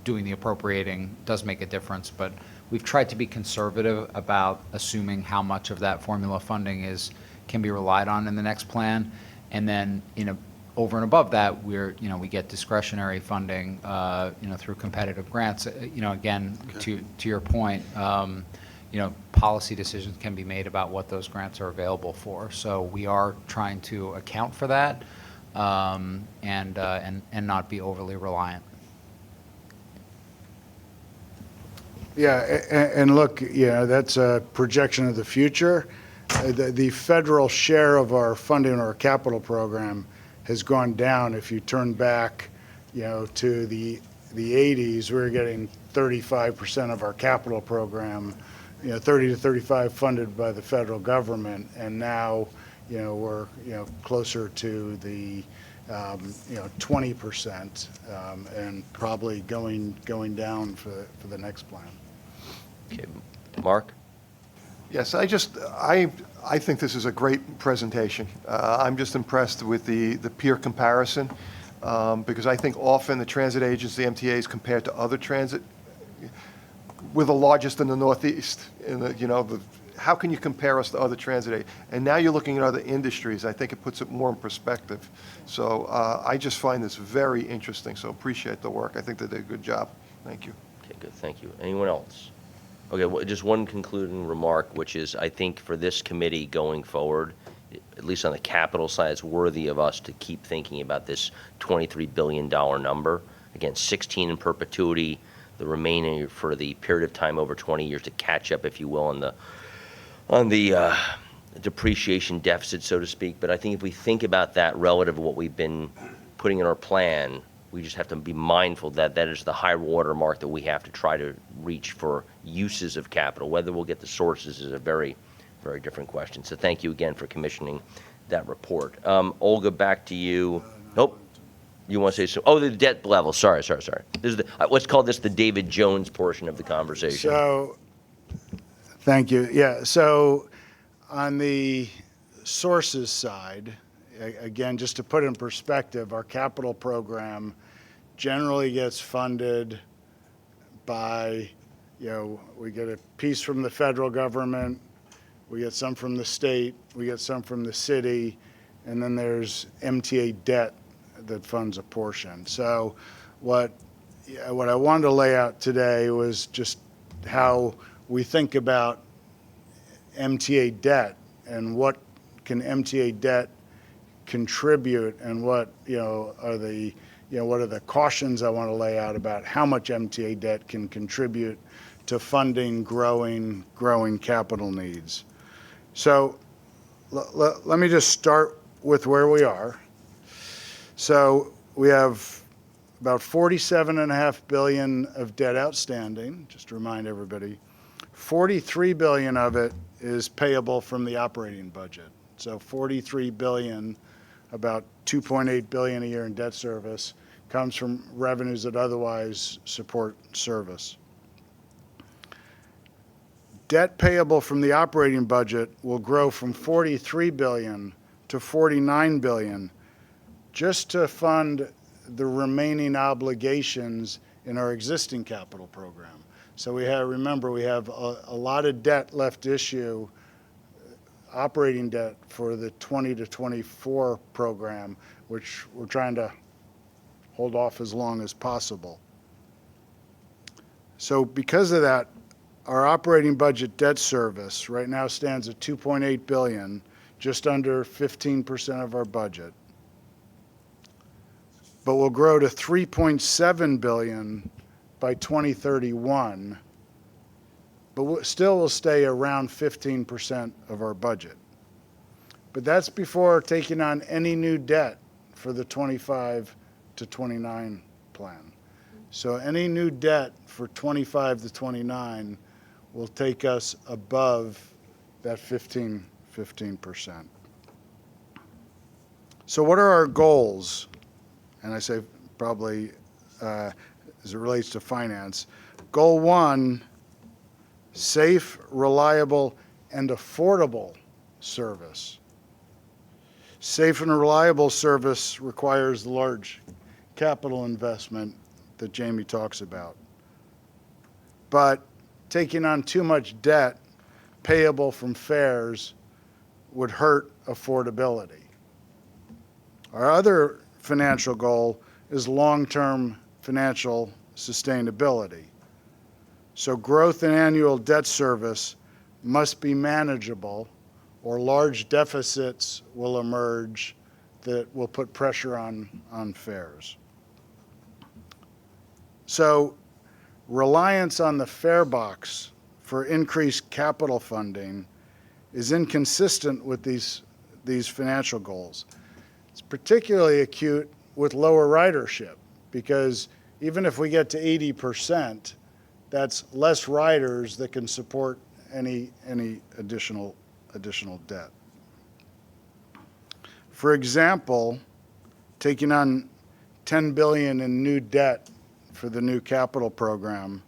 doing the appropriating does make a difference. But we've tried to be conservative about assuming how much of that formula funding can be relied on in the next plan. And then, over and above that, we get discretionary funding, through competitive grants. Again, to your point, policy decisions can be made about what those grants are available for. So we are trying to account for that, and not be overly reliant. Yeah, and look, that's a projection of the future. The federal share of our funding or our capital program has gone down. If you turn back, to the 80s, we were getting 35% of our capital program, 30 to 35 funded by the federal government, and now, we're closer to the 20%, and probably going down for the next plan. Okay, Mark. Yes, I think this is a great presentation. I'm just impressed with the peer comparison, because I think often the transit agency, MTA, is compared to other transit. We're the largest in the Northeast. How can you compare us to other transit? And now you're looking at other industries. I think it puts it more in perspective. So I just find this very interesting. So appreciate the work. I think they did a good job. Thank you. Okay, good. Thank you. Anyone else? Okay, well, just one concluding remark, which is I think for this committee going forward, at least on the capital side, it's worthy of us to keep thinking about this $23 billion number. Again, 16 in perpetuity, the remaining for the period of time over 20 years to catch up, if you will, on the depreciation deficit, so to speak. But I think if we think about that relative to what we've been putting in our plan, we just have to be mindful that that is the high water mark that we have to try to reach for uses of capital. Whether we'll get the sources is a very, very different question. So thank you again for commissioning that report. Olga, back to you. Nope. You want to say so? Oh, the debt level. Sorry. This is let's call this the David Jones portion of the conversation. So, thank you. Yeah. So, on the sources side, again, just to put in perspective, our capital program generally gets funded by, we get a piece from the federal government, we get some from the state, we get some from the city, and then there's MTA debt that funds a portion. So what I wanted to lay out today was just how we think about MTA debt and what can MTA debt contribute, and what are the what are the cautions I want to lay out about how much MTA debt can contribute to funding growing capital needs. So let me just start with where we are. So we have about $47.5 billion of debt outstanding. Just to remind everybody, $43 billion of it is payable from the operating budget. So $43 billion, about $2.8 billion a year in debt service, comes from revenues that otherwise support service. Debt payable from the operating budget will grow from $43 billion to $49 billion just to fund the remaining obligations in our existing capital program. So remember, we have a lot of debt left to issue, operating debt for the 20 to 24 program, which we're trying to hold off as long as possible. So because of that, our operating budget debt service right now stands at $2.8 billion, just under 15% of our budget. But will grow to $3.7 billion by 2031, but still will stay around 15% of our budget. But that's before taking on any new debt for the 25 to 29 plan. So any new debt for 25 to 29 will take us above that 15%. So what are our goals? And I say probably as it relates to finance. Goal 1, safe, reliable, and affordable service. Safe and reliable service requires the large capital investment that Jamie talks about. But taking on too much debt payable from fares would hurt affordability. Our other financial goal is long-term financial sustainability. So growth in annual debt service must be manageable, or large deficits will emerge that will put pressure on fares. So reliance on the fare box for increased capital funding is inconsistent with these financial goals. It's particularly acute with lower ridership, because even if we get to 80%, that's less riders that can support any additional debt. For example, taking on $10 billion in new debt for the new capital program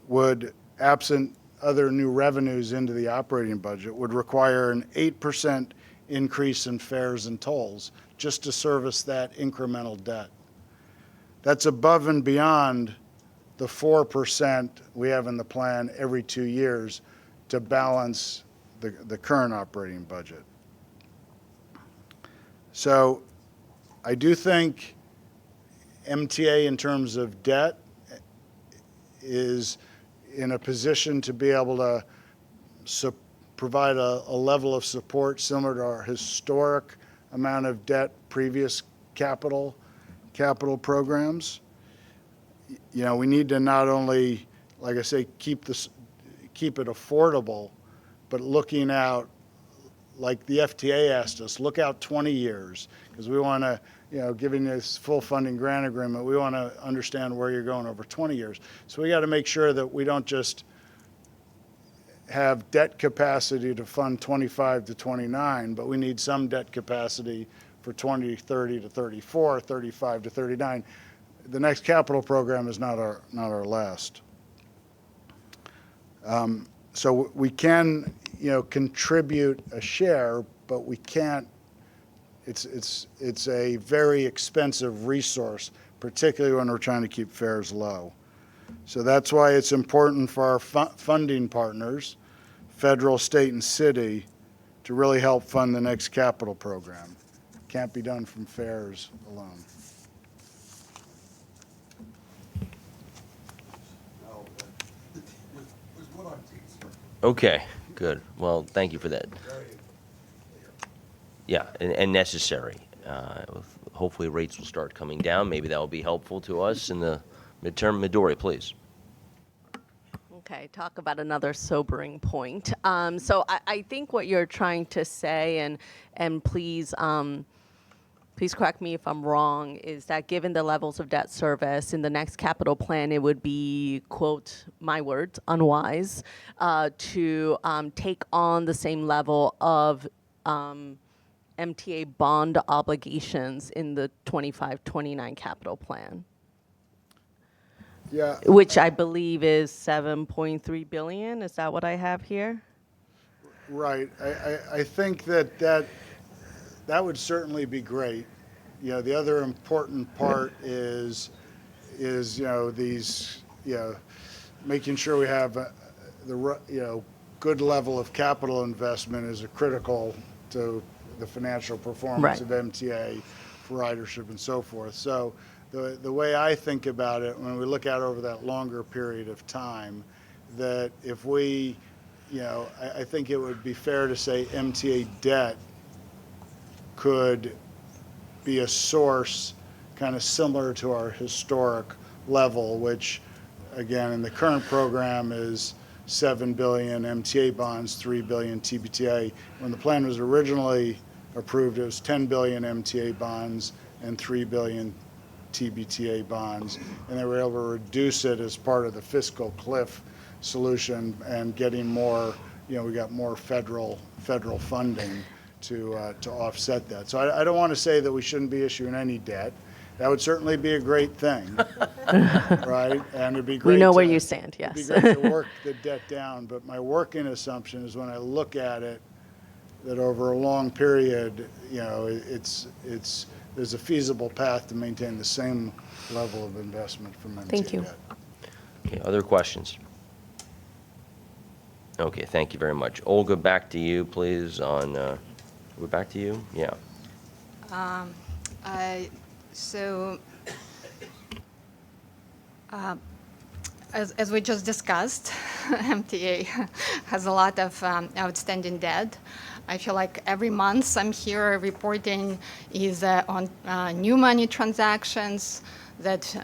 would, absent other new revenues into the operating budget, would require an 8% increase in fares and tolls just to service that incremental debt. That's above and beyond the 4% we have in the plan every 2 years to balance the current operating budget. So I do think MTA, in terms of debt, is in a position to be able to provide a level of support similar to our historic amount of debt previous capital programs. We need to not only, like I say, keep it affordable, but looking out, like the FTA asked us, look out 20 years, because we want to, giving this full funding grant agreement, we want to understand where you're going over 20 years. So we got to make sure that we don't just have debt capacity to fund 25 to 29, but we need some debt capacity for 2030 to 34, 35 to 39. The next capital program is not our last. So we can, contribute a share, but we can't. It's a very expensive resource, particularly when we're trying to keep fares low. So that's why it's important for our funding partners, federal, state, and city, to really help fund the next capital program. Can't be done from fares alone. With Okay, good. Well, thank you for that. Yeah, and necessary. Hopefully rates will start coming down. Maybe that will be helpful to us in the midterm. Midori, please. Okay, talk about another sobering point. So I think what you're trying to say, and please, please correct me if I'm wrong, is that given the levels of debt service in the next capital plan, it would be, quote, my words, unwise to take on the same level of MTA bond obligations in the 25-29 capital plan, Yeah, which I believe is 7.3 billion. Is that what I have here? right. I think that would certainly be great. You know, the other important part is these, making sure we have good level of capital investment is critical to the financial performance Right. of MTA for ridership and so forth. So the way I think about it, when we look out over that longer period of time, that if we, I think it would be fair to say MTA debt could be a source kind of similar to our historic level, which again in the current program is 7 billion MTA bonds, 3 billion TBTA. When the plan was originally approved, it was 10 billion MTA bonds and 3 billion TBTA bonds, and they were able to reduce it as part of the fiscal cliff solution and getting more, we got more federal funding to offset that. So I don't want to say that we shouldn't be issuing any debt. That would certainly be a great thing, right? And it'd be great. We know where you stand, yes. It'd be great to work the debt down, but my working assumption is when I look at it, that over a long period, there's a feasible path to maintain the same level of investment from MTA Thank you. debt. Okay, other questions? Okay, thank you very much. Olga, back to you, please, we're back to you? Yeah. So, as we just discussed, MTA has a lot of outstanding debt. I feel like every month I'm here reporting is on new money transactions that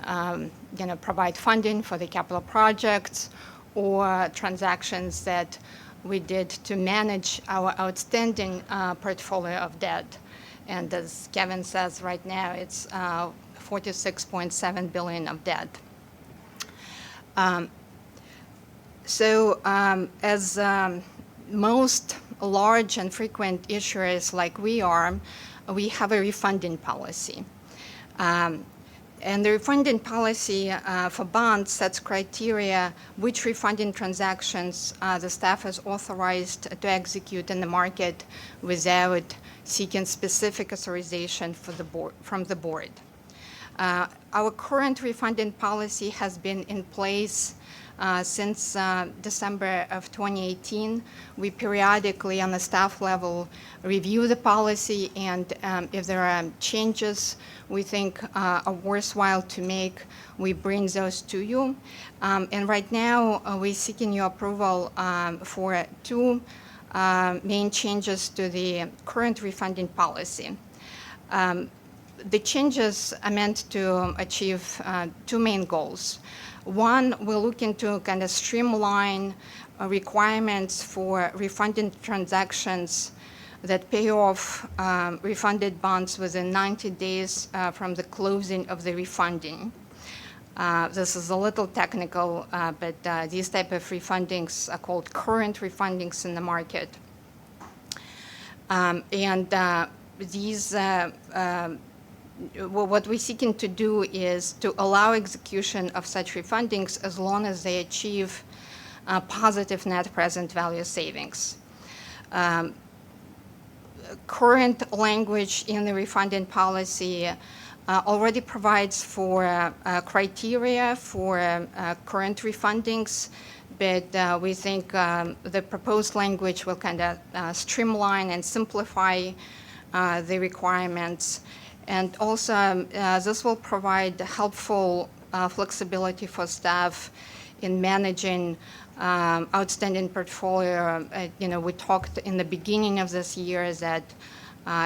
provide funding for the capital projects, or transactions that we did to manage our outstanding portfolio of debt. And as Kevin says, right now it's 46.7 billion of debt. As most large and frequent issuers like we are, we have a refunding policy. And the refunding policy for bonds sets criteria which refunding transactions the staff is authorized to execute in the market without seeking specific authorization from the board. Our current refunding policy has been in place since December of 2018. We periodically on the staff level review the policy, and if there are changes we think are worthwhile to make, we bring those to you. And right now we're seeking your approval for two main changes to the current refunding policy. The changes are meant to achieve two main goals. One, we're looking to kind of streamline requirements for refunding transactions that pay off refunded bonds within 90 days from the closing of the refunding. This is a little technical, but these type of refundings are called current refundings in the market. What we're seeking to do is to allow execution of such refundings as long as they achieve positive net present value savings. Current language in the refunding policy already provides for criteria for current refundings, but we think the proposed language will kind of streamline and simplify the requirements. And also, this will provide helpful flexibility for staff in managing outstanding portfolio. We talked in the beginning of this year that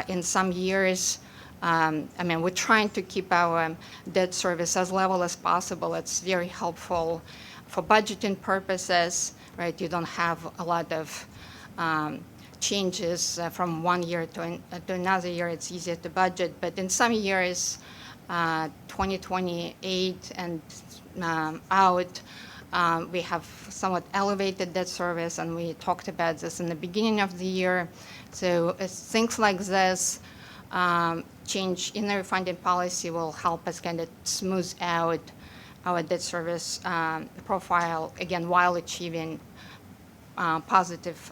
in some years, we're trying to keep our debt service as level as possible. It's very helpful for budgeting purposes, right? You don't have a lot of changes from one year to another year. It's easier to budget. But in some years, 2028 and out, we have somewhat elevated debt service, and we talked about this in the beginning of the year. So things like this, change in the refunding policy will help us kind of smooth out our debt service profile, again, while achieving positive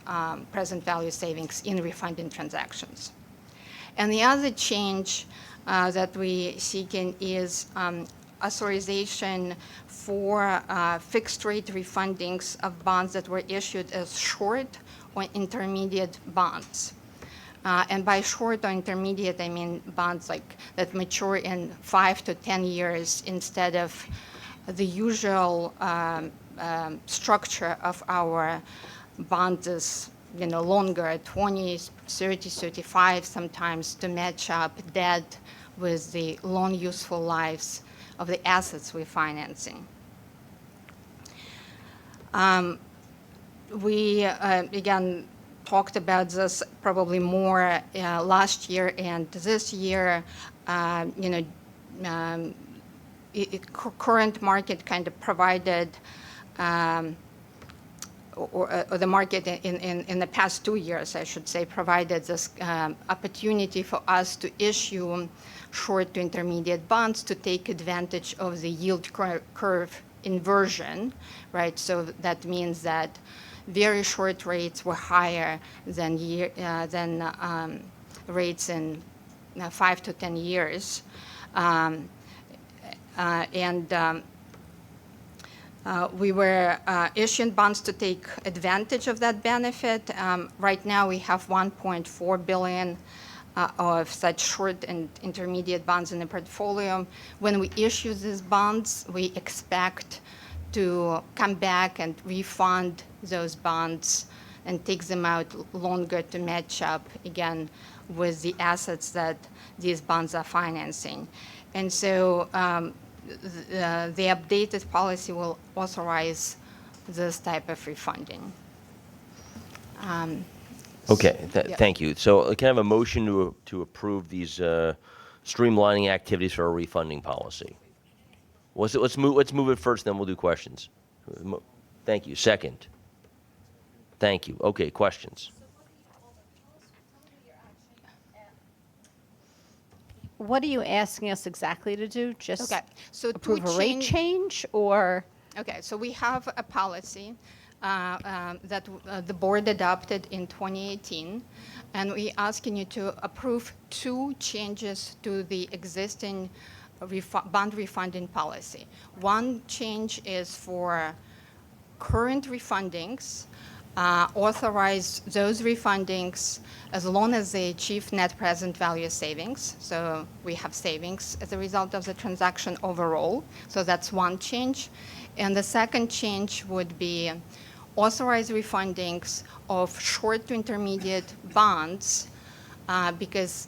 present value savings in refunding transactions. And the other change that we seeking is authorization for fixed rate refundings of bonds that were issued as short or intermediate bonds. And by short or intermediate, I mean bonds like that mature in 5 to 10 years instead of the usual structure of our bonds is longer, 20, 30, 35 sometimes, to match up debt with the long useful lives of the assets we're financing. We, again, talked about this probably more last year and this year. Current market kind of provided, or the market in the past 2 years, I should say, provided this opportunity for us to issue short to intermediate bonds to take advantage of the yield curve inversion, right? So that means that very short rates were higher than rates in 5 to 10 years. We were issuing bonds to take advantage of that benefit. Right now, we have $1.4 billion of such short and intermediate bonds in the portfolio. When we issue these bonds, we expect to come back and refund those bonds and take them out longer to match up, again, with the assets that these bonds are financing. And so the updated policy will authorize this type of refunding. Okay, Yeah. thank you. So can I have a motion to approve these streamlining activities for our refunding policy? Let's move it first, then we'll do questions. Thank you. Second. Thank you. Okay, questions. What are you asking us exactly to do? Just Okay, so to approve a rate change, or? Okay, so we have a policy that the board adopted in 2018, and we're asking you to approve 2 changes to the existing bond refunding policy. One change is for current refundings, authorize those refundings as long as they achieve net present value savings. So we have savings as a result of the transaction overall. So that's one change. And the second change would be authorize refundings of short to intermediate bonds because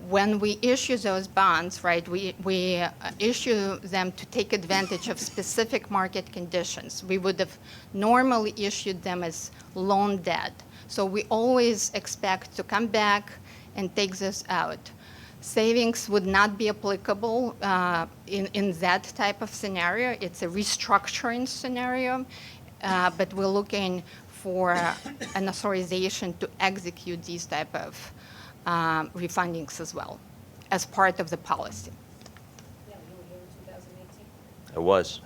when we issue those bonds, right, we issue them to take advantage of specific market conditions. We would have normally issued them as loan debt. So we always expect to come back and take this out. Savings would not be applicable in that type of scenario. It's a restructuring scenario, but we're looking for an authorization to execute these type of refundings as well, as part of the policy. It was.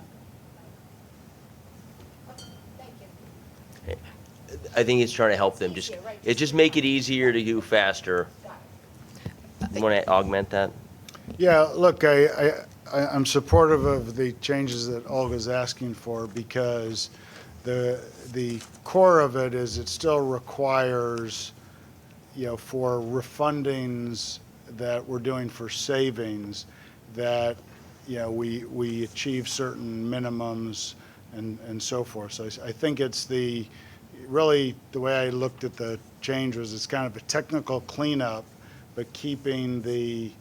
I think it's trying to help them. Just make it easier to do faster. You want to augment that? Yeah, look, I'm supportive of the changes that Olga's asking for because the core of it is it still requires, for refundings that we're doing for savings, that we achieve certain minimums and so forth. So I think it's really the way I looked at the change was it's kind of a technical cleanup, but keeping the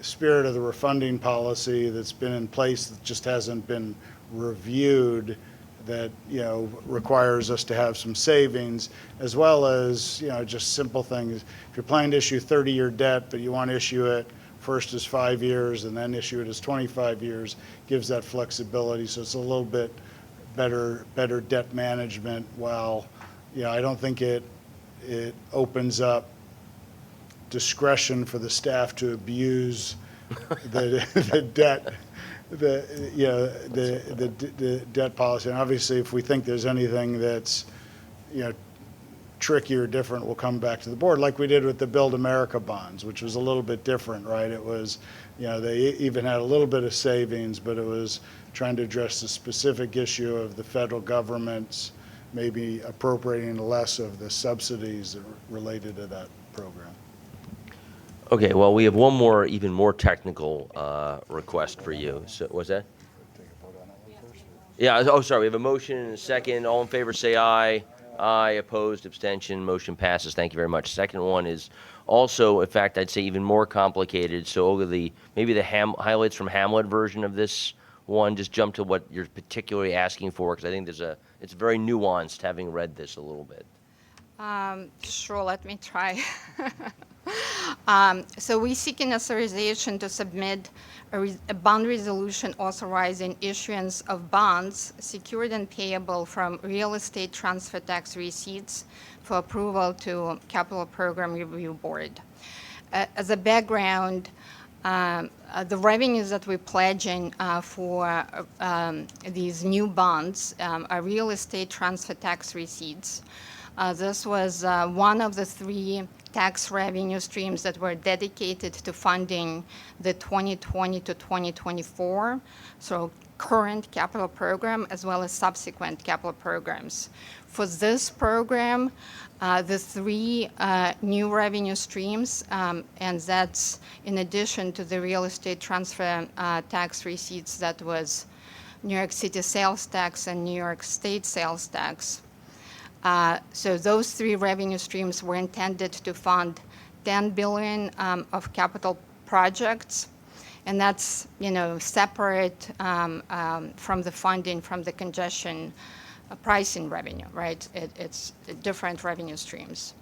spirit of the refunding policy that's been in place that just hasn't been reviewed, that requires us to have some savings, as well as just simple things. If you're planning to issue 30-year debt, but you want to issue it first as 5 years and then issue it as 25 years, gives that flexibility. So it's a little bit better debt management. While I don't think it opens discretion for the staff to abuse the debt, the debt policy. And obviously, if we think there's anything that's tricky or different, we'll come back to the board, like we did with the Build America bonds, which was a little bit different, right? It was, they even had a little bit of savings, but it was trying to address the specific issue of the federal government's maybe appropriating less of the subsidies that related to that program. Okay, well, we have one more, even more technical request for you. So, what's that? Yeah, oh, sorry, we have a motion and a second. All in favor, say aye. Aye, opposed, abstention, motion passes. Thank you very much. Second one is also, in fact, I'd say even more complicated. So maybe the highlights from Hamlet version of this one, just jump to what you're particularly asking for, because I think it's very nuanced, having read this a little bit. Sure, let me try. So we're seeking authorization to submit a bond resolution authorizing issuance of bonds secured and payable from real estate transfer tax receipts for approval to Capital Program Review Board. As a background, the revenues that we're pledging for these new bonds are real estate transfer tax receipts. This was one of the 3 tax revenue streams that were dedicated to funding the 2020 to 2024, so current capital program as well as subsequent capital programs. For this program, the 3 new revenue streams, and that's in addition to the real estate transfer tax receipts, that was New York City sales tax and New York State sales tax. So those 3 revenue streams were intended to fund $10 billion of capital projects, and that's separate from the funding from the congestion pricing revenue, right? It's different revenue streams.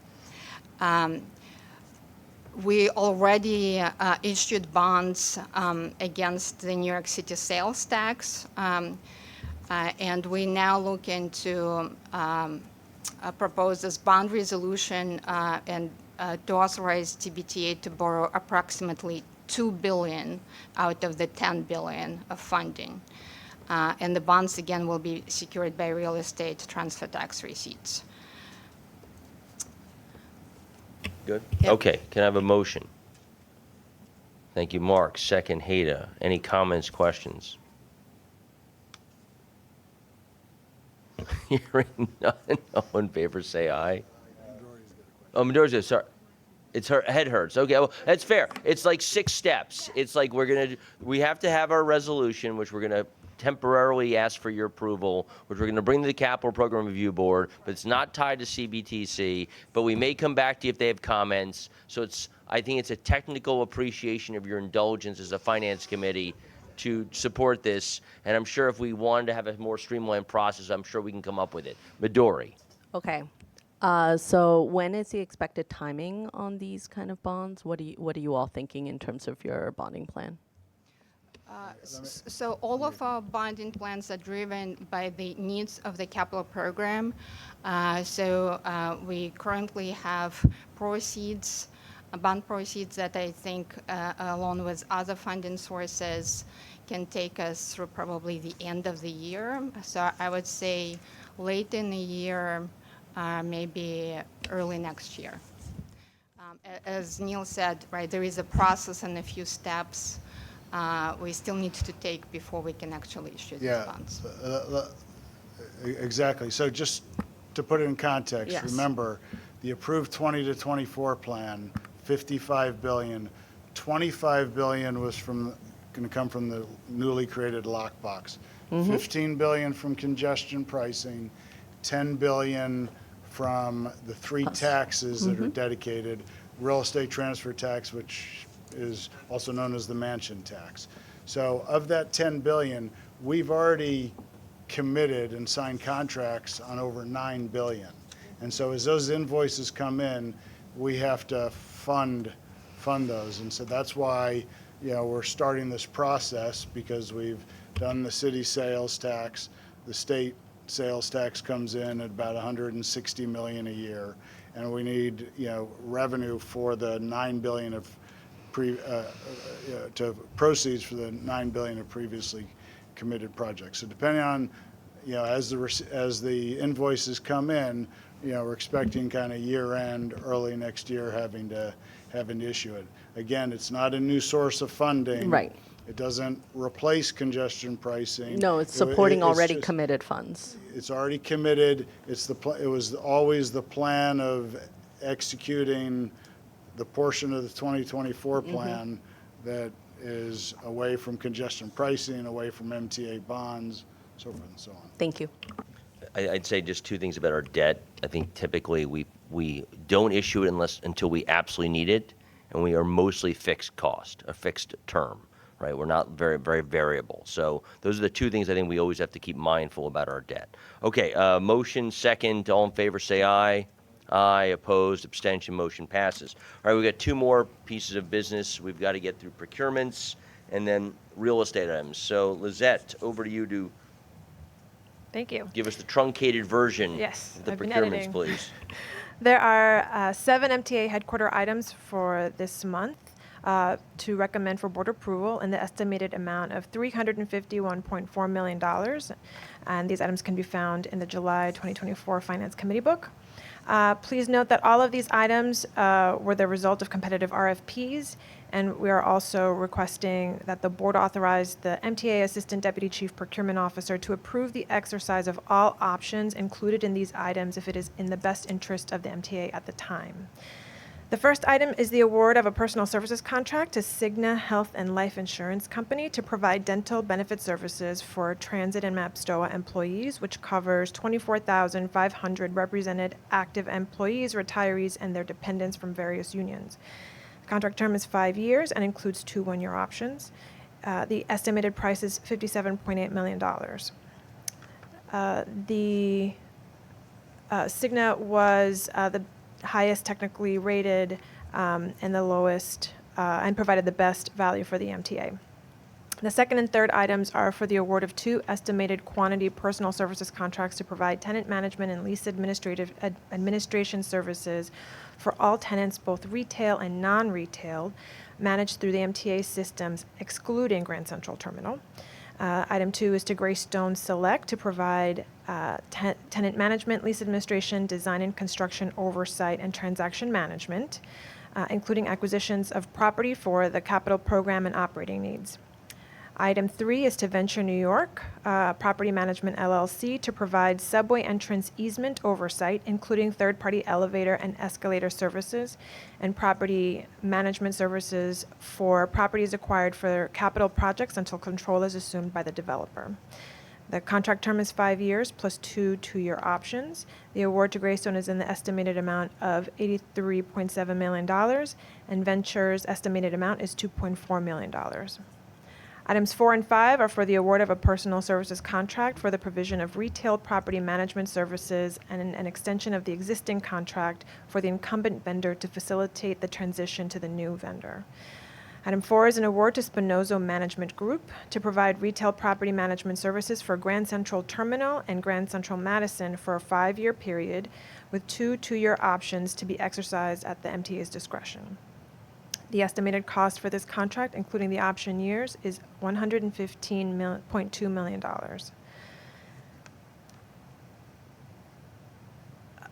We already issued bonds against the New York City sales tax, and we now look into propose this bond resolution and to authorize TBTA to borrow approximately $2 billion out of the $10 billion of funding. And the bonds, again, will be secured by real estate transfer tax receipts. Good? Yep. Okay, can I have a motion? Thank you, Mark. Second, Hada. Any comments, questions? Hearing none, all in favor say aye. Oh, majority's sorry. It's her head hurts. Okay, well, that's fair. It's like 6 steps. It's like we have to have our resolution, which we're gonna temporarily ask for your approval, which we're gonna bring to the Capital Program Review Board, but it's not tied to CBTC, but we may come back to you if they have comments. So I think it's a technical appreciation of your indulgence as a finance committee to support this, and I'm sure if we wanted to have a more streamlined process, I'm sure we can come up with it. Midori. Okay. So when is the expected timing on these kind of bonds? What are you all thinking in terms of your bonding plan? So all of our bonding plans are driven by the needs of the capital program. We currently have bond proceeds that I think, along with other funding sources, can take us through probably the end of the year. So I would say late in the year, maybe early next year. As Neil said, right, there is a process and a few steps we still need to take before we can actually issue these bonds. Exactly. So just to put it in context, Yes. remember the approved 20 to 24 plan, $55 billion, $25 billion was from going to come from the newly created lockbox. Mhm. 15 billion from congestion pricing, 10 billion from the three taxes that are dedicated, real estate transfer tax, which is also known as the mansion tax. So of that 10 billion, we've already committed and signed contracts on over 9 billion. And so as those invoices come in, we have to fund those. And so that's why, we're starting this process, because we've done the city sales tax. The state sales tax comes in at about 160 million a year. And we need, revenue for the 9 billion of to proceeds for the 9 billion of previously committed projects. So depending on, as the invoices come in, we're expecting kind of year end, early next year, having to issue it. Again, it's not a new source of funding. Right. It doesn't replace congestion pricing. No, it's supporting it's already just- committed funds. It's already committed. It was always the plan of executing the portion of the 2024 plan that is away from congestion pricing, away from MTA bonds, so forth and so on. Thank you. I'd say just two things about our debt. I think typically we don't issue it until we absolutely need it, and we are mostly fixed cost, a fixed term, right? We're not very, very variable. So those are the two things I think we always have to keep mindful about our debt. Okay, motion second, all in favor say aye. Aye, opposed, abstention, motion passes. All right, we've got two more pieces of business. We've got to get through procurements and then real estate items. So Lizette, over to you to Thank you. give us the truncated version Yes, of the I've been procurements, editing. please. There are 7 MTA headquarter items for this month to recommend for board approval in the estimated amount of $351.4 million. And these items can be found in the July 2024 Finance Committee book. Please note that all of these items were the result of competitive RFPs, and we are also requesting that the board authorize the MTA Assistant Deputy Chief Procurement Officer to approve the exercise of all options included in these items if it is in the best interest of the MTA at the time. The first item is the award of a personal services contract to Cigna Health and Life Insurance Company to provide dental benefit services for transit and MAPSTOA employees, which covers 24,500 represented active employees, retirees, and their dependents from various unions. The contract term is 5 years and includes 2 one-year options. The estimated price is $57.8 million. Cigna was the highest technically rated and the lowest and provided the best value for the MTA. The second and third items are for the award of 2 estimated quantity personal services contracts to provide tenant management and lease administration services for all tenants, both retail and non-retail, managed through the MTA systems, excluding Grand Central Terminal. Item 2 is to Greystone Select to provide tenant management, lease administration, design and construction oversight, and transaction management, including acquisitions of property for the capital program and operating needs. Item 3 is to Venture New York, Property Management LLC, to provide subway entrance easement oversight, including third-party elevator and escalator services, and property management services for properties acquired for capital projects until control is assumed by the developer. The contract term is 5 years plus 2 two-year options. The award to Greystone is in the estimated amount of $83.7 million, and Venture's estimated amount is $2.4 million. Items 4 and 5 are for the award of a personal services contract for the provision of retail property management services and an extension of the existing contract for the incumbent vendor to facilitate the transition to the new vendor. Item 4 is an award to Spinozo Management Group to provide retail property management services for Grand Central Terminal and Grand Central Madison for a 5-year period with 2 two-year options to be exercised at the MTA's discretion. The estimated cost for this contract, including the option years, is $115.2 million.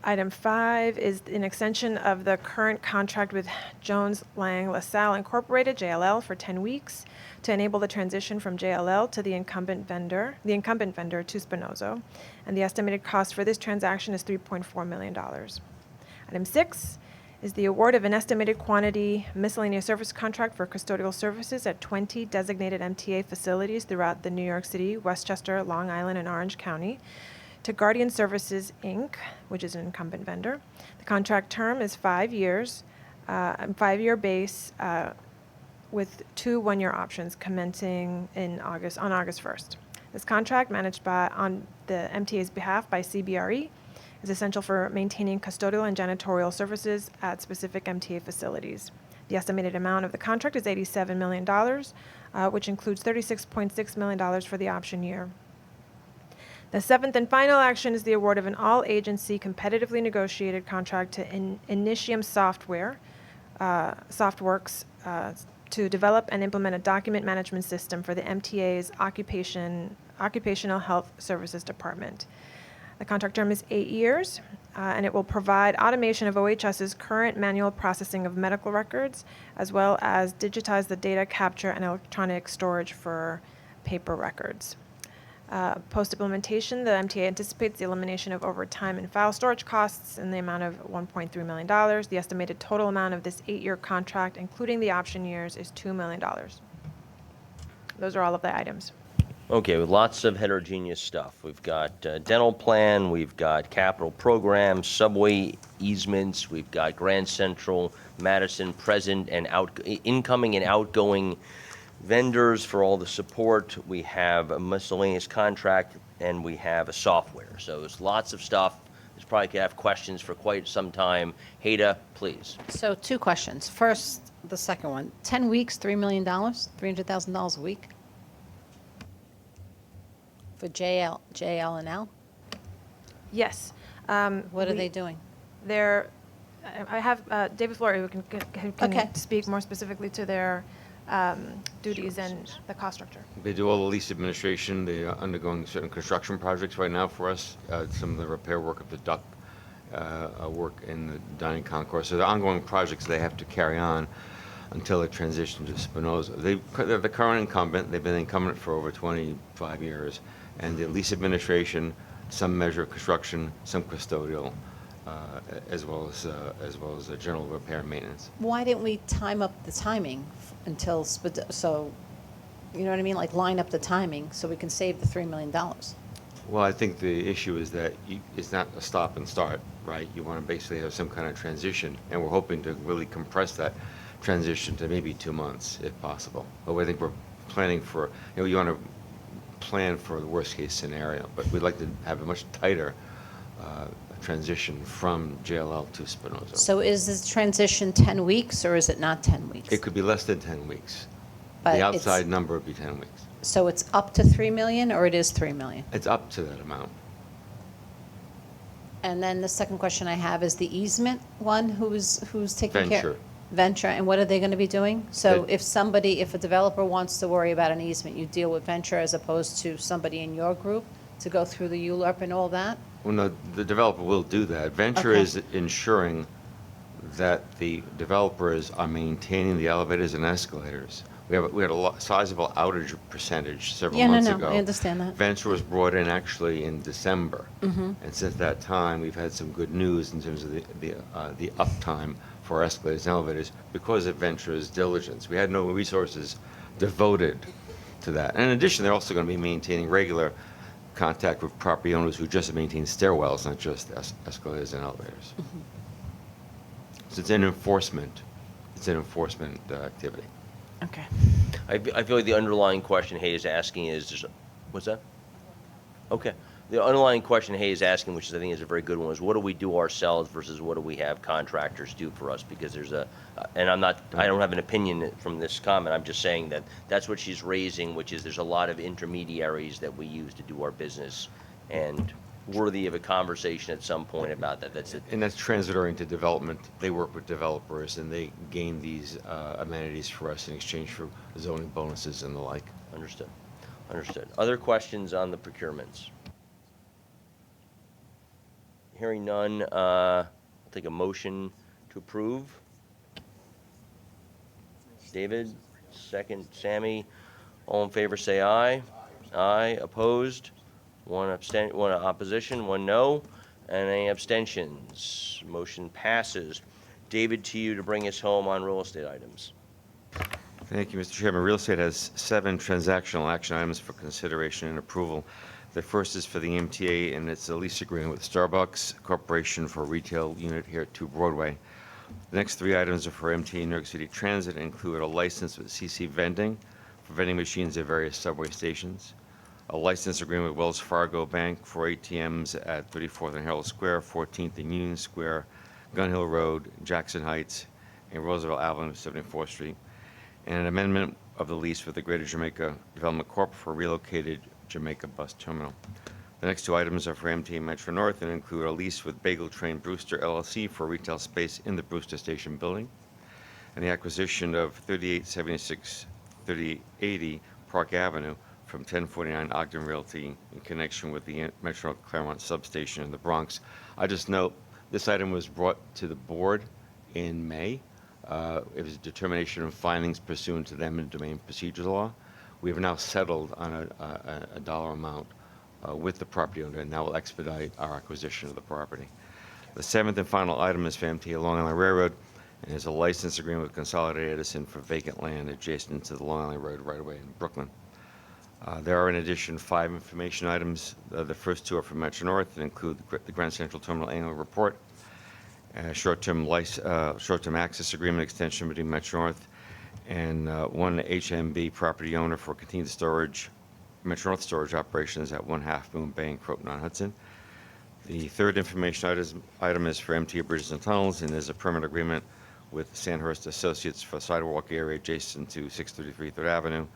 Item 5 is an extension of the current contract with Jones Lang LaSalle Incorporated, JLL, for 10 weeks to enable the transition from JLL to the incumbent vendor to Spinozo. And the estimated cost for this transaction is $3.4 million. Item 6 is the award of an estimated quantity miscellaneous service contract for custodial services at 20 designated MTA facilities throughout the New York City, Westchester, Long Island, and Orange County to Guardian Services, Inc., which is an incumbent vendor. The contract term is 5 years, 5-year base, with 2 one-year options commencing on August 1st. This contract, managed on the MTA's behalf by CBRE, is essential for maintaining custodial and janitorial services at specific MTA facilities. The estimated amount of the contract is $87 million, which includes $36.6 million for the option year. The seventh and final action is the award of an all-agency competitively negotiated contract to Initium Softworks to develop and implement a document management system for the MTA's Occupational Health Services Department. The contract term is 8 years, and it will provide automation of OHS's current manual processing of medical records, as well as digitize the data capture and electronic storage for paper records. Post-implementation, the MTA anticipates the elimination of overtime and file storage costs in the amount of $1.3 million. The estimated total amount of this 8-year contract, including the option years, is $2 million. Those are all of the items. Okay, with lots of heterogeneous stuff. We've got dental plan, we've got capital programs, subway easements, we've got Grand Central, Madison, present and incoming and outgoing vendors for all the support. We have a miscellaneous contract, and we have a software. So there's lots of stuff. There's probably could have questions for quite some time. Hada, please. So 2 questions. First, the second one. 10 weeks, $3 million, $300,000 a week for JL and L? Yes. What are they doing? I have David Flory who can speak more specifically to their duties and the cost structure. They do all the lease administration. They are undergoing certain construction projects right now for us. Some of the repair work of the duct work in the dining concourse. So the ongoing projects they have to carry on until they transition to Spinoza. They're the current incumbent. They've been incumbent for over 25 years. And the lease administration, some measure of construction, some custodial, as well as general repair and maintenance. Why didn't we time up the timing until, so, you know what I mean? Like line up the timing so we can save the $3 million. Well, I think the issue is that it's not a stop and start, right? You want to basically have some kind of transition, and we're hoping to really compress that transition to maybe 2 months, if possible. But I think we're planning for, you want to plan for the worst case scenario, but we'd like to have a much tighter transition from JLL to Spinoza. So is this transition 10 weeks or is it not 10 weeks? It could be less than 10 weeks. But the outside number would be 10 weeks. So it's up to 3 million or it is 3 million? It's up to that amount. And then the second question I have is the easement one, who's taking care? Venture. Venture, and what are they going to be doing? So if a developer wants to worry about an easement, you deal with Venture as opposed to somebody in your group to go through the ULURP and all that? Well, no, the developer will do that. Venture is ensuring that the developers are maintaining the elevators and escalators. We had a sizable outage percentage several months ago. I understand that. Venture was brought in actually in December, Mhm. and since that time, we've had some good news in terms of the uptime for escalators and elevators because of Venture's diligence. We had no resources devoted to that. And in addition, they're also going to be maintaining regular contact with property owners who just maintain stairwells, not just escalators and elevators. Mhm. So it's an enforcement activity. Okay. I feel like the underlying question Hay is asking is, what's that? Okay. The underlying question Hay is asking, which I think is a very good one, is what do we do ourselves versus what do we have contractors do for us? Because there's and I don't have an opinion from this comment. I'm just saying that that's what she's raising, which is there's a lot of intermediaries that we use to do our business, and worthy of a conversation at some point about that. And that's transitory into development. They work with developers and they gain these amenities for us in exchange for zoning bonuses and the like. Understood. Other questions on the procurements? Hearing none, I'll take a motion to approve. David, second. Sammy, all in favor say aye. Aye. Opposed? One opposition, one no, and any abstentions. Motion passes. David, to you to bring us home on real estate items. Thank you, Mr. Chairman. Real estate has 7 transactional action items for consideration and approval. The first is for the MTA, and it's a lease agreement with Starbucks Corporation for a retail unit here at 2 Broadway. The next 3 items are for MTA New York City Transit and include a license with CC Vending for vending machines at various subway stations, a license agreement with Wells Fargo Bank for ATMs at 34th and Herald Square, 14th and Union Square, Gun Hill Road, Jackson Heights, and Roosevelt Avenue, 74th Street, and an amendment of the lease with the Greater Jamaica Development Corp. For a relocated Jamaica bus terminal. The next 2 items are for MTA Metro North and include a lease with Bagel Train Brewster LLC for retail space in the Brewster Station building, and the acquisition of 3876 3880 Park Avenue from 1049 Ogden Realty in connection with the Metro Claremont substation in the Bronx. I just note this item was brought to the board in May. It was a determination of findings pursuant to the eminent domain procedure law. We have now settled on a dollar amount with the property owner, and that will expedite our acquisition of the property. The 7th and final item is for MTA Long Island Railroad, and is a license agreement with Consolidated Edison for vacant land adjacent to the Long Island Road right-of-way in Brooklyn. There are, in addition, 5 information items. The first 2 are from Metro North and include the Grand Central Terminal Annual Report, short-term access agreement extension between Metro North and one HMB property owner for continued storage, Metro North storage operations at 1 Half Moon Bay in Croton-on-Hudson. The third information item is for MTA Bridges and Tunnels, and there's a permanent agreement with Sandhurst Associates for sidewalk area adjacent to 633 3rd Avenue.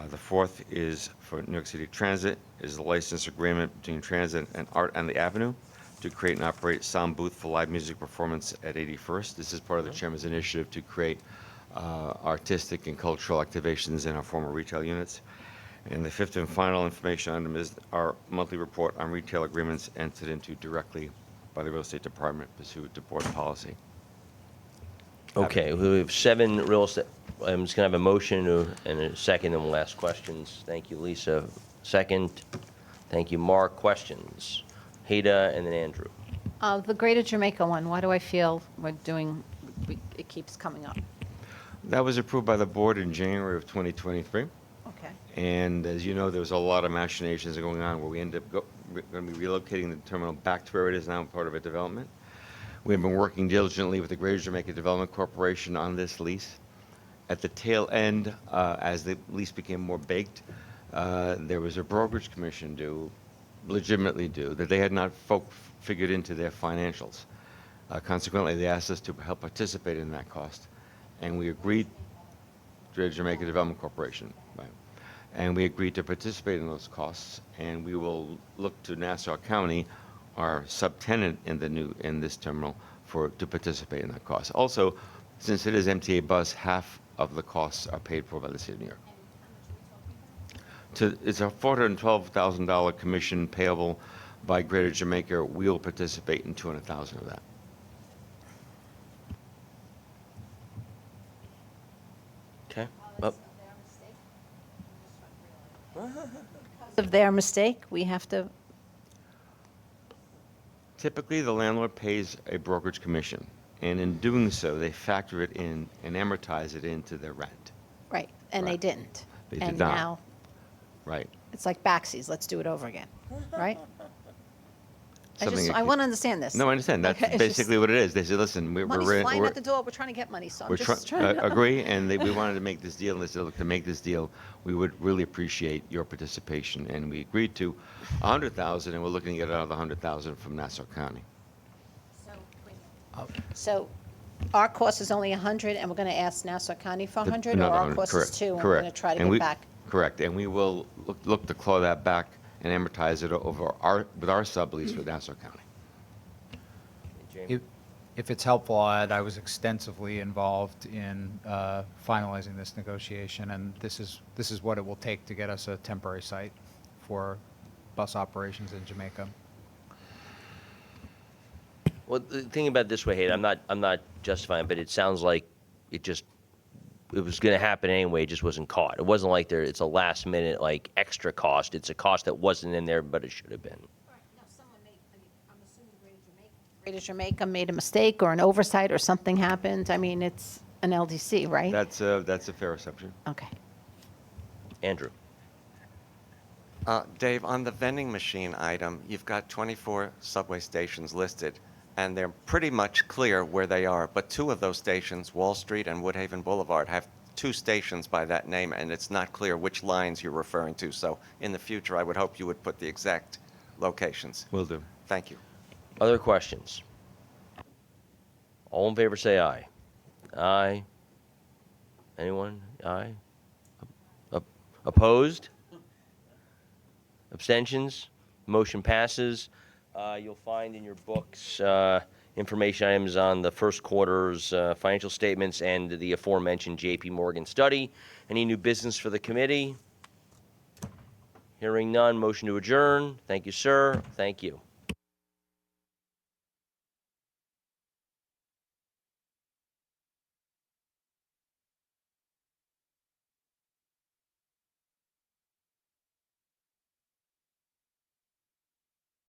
The fourth is for New York City Transit, is the license agreement between Transit and Art on the Avenue to create and operate sound booth for live music performance at 81st. This is part of the Chairman's initiative to create artistic and cultural activations in our former retail units. And the 5th and final information item is our monthly report on retail agreements entered into directly by the Real Estate Department pursuant to board policy. Okay, we have 7 real estate. I'm just going to have a motion and a second, and we'll ask questions. Thank you, Lisa. Second. Thank you, Mark. Questions? Hada and then Andrew. The Greater Jamaica one, why do I feel it keeps coming up? That was approved by the board in January of 2023. Okay. And as you know, there was a lot of machinations going on where we ended up going to be relocating the terminal back to where it is now, part of a development. We've been working diligently with the Greater Jamaica Development Corporation on this lease. At the tail end, as the lease became more baked, there was a brokerage commission legitimately due, that they had not figured into their financials. Consequently, they asked us to help participate in that cost. And we agreed, Greater Jamaica Development Corporation, right? And we agreed to participate in those costs, and we will look to Nassau County, our subtenant in this terminal, to participate in that cost. Also, since it is MTA bus, half of the costs are paid for by the City of New York. It's a $412,000 commission payable by Greater Jamaica. We will participate in $200,000 of that. Okay. Of their mistake, we have to. Typically, the landlord pays a brokerage commission, and in doing so, they factor it in and amortize it into their rent. Right, and they didn't. They and did not. Now Right. it's like backsies. Let's do it over again, right? Something I want to understand this. No, I understand. That's Okay, it's basically just- what it is. They said, listen, Money's flying out the door. We're trying to get money, so I'm we're just trying to agree, and we wanted to make this deal, and they said, look, to make this deal, we would really appreciate your participation, and we agreed to $100,000, and we're looking to get another $100,000 from Nassau County. So our cost is only 100, and we're going to ask Nassau County for 100, or Another our 100, cost correct, is 2, and we're correct. going to try to And get back. Correct, and we will look to claw that back and amortize it over with our sublease with Nassau County. If it's helpful, I'll add, I was extensively involved in finalizing this negotiation, and this is what it will take to get us a temporary site for bus operations in Jamaica. Well, the thing about it this way, Hayden, I'm not justifying, but it sounds like it was going to happen anyway. It just wasn't caught. It wasn't like it's a last minute extra cost. It's a cost that wasn't in there, but it should have been. Jamaica made a mistake or an oversight or something happened. I mean, it's an LDC, right? That's a fair assumption. Okay. Andrew. Dave, on the vending machine item, you've got 24 subway stations listed, and they're pretty much clear where they are. But 2 of those stations, Wall Street and Woodhaven Boulevard, have 2 stations by that name, and it's not clear which lines you're referring to. So in the future, I would hope you would put the exact locations. Will do. Thank you. Other questions? All in favor say aye. Aye. Anyone? Aye. Opposed? Abstentions? Motion passes. You'll find in your books information items on the first quarter's financial statements and the aforementioned J.P. Morgan study. Any new business for the committee? Hearing none, motion to adjourn. Thank you, sir. Thank you.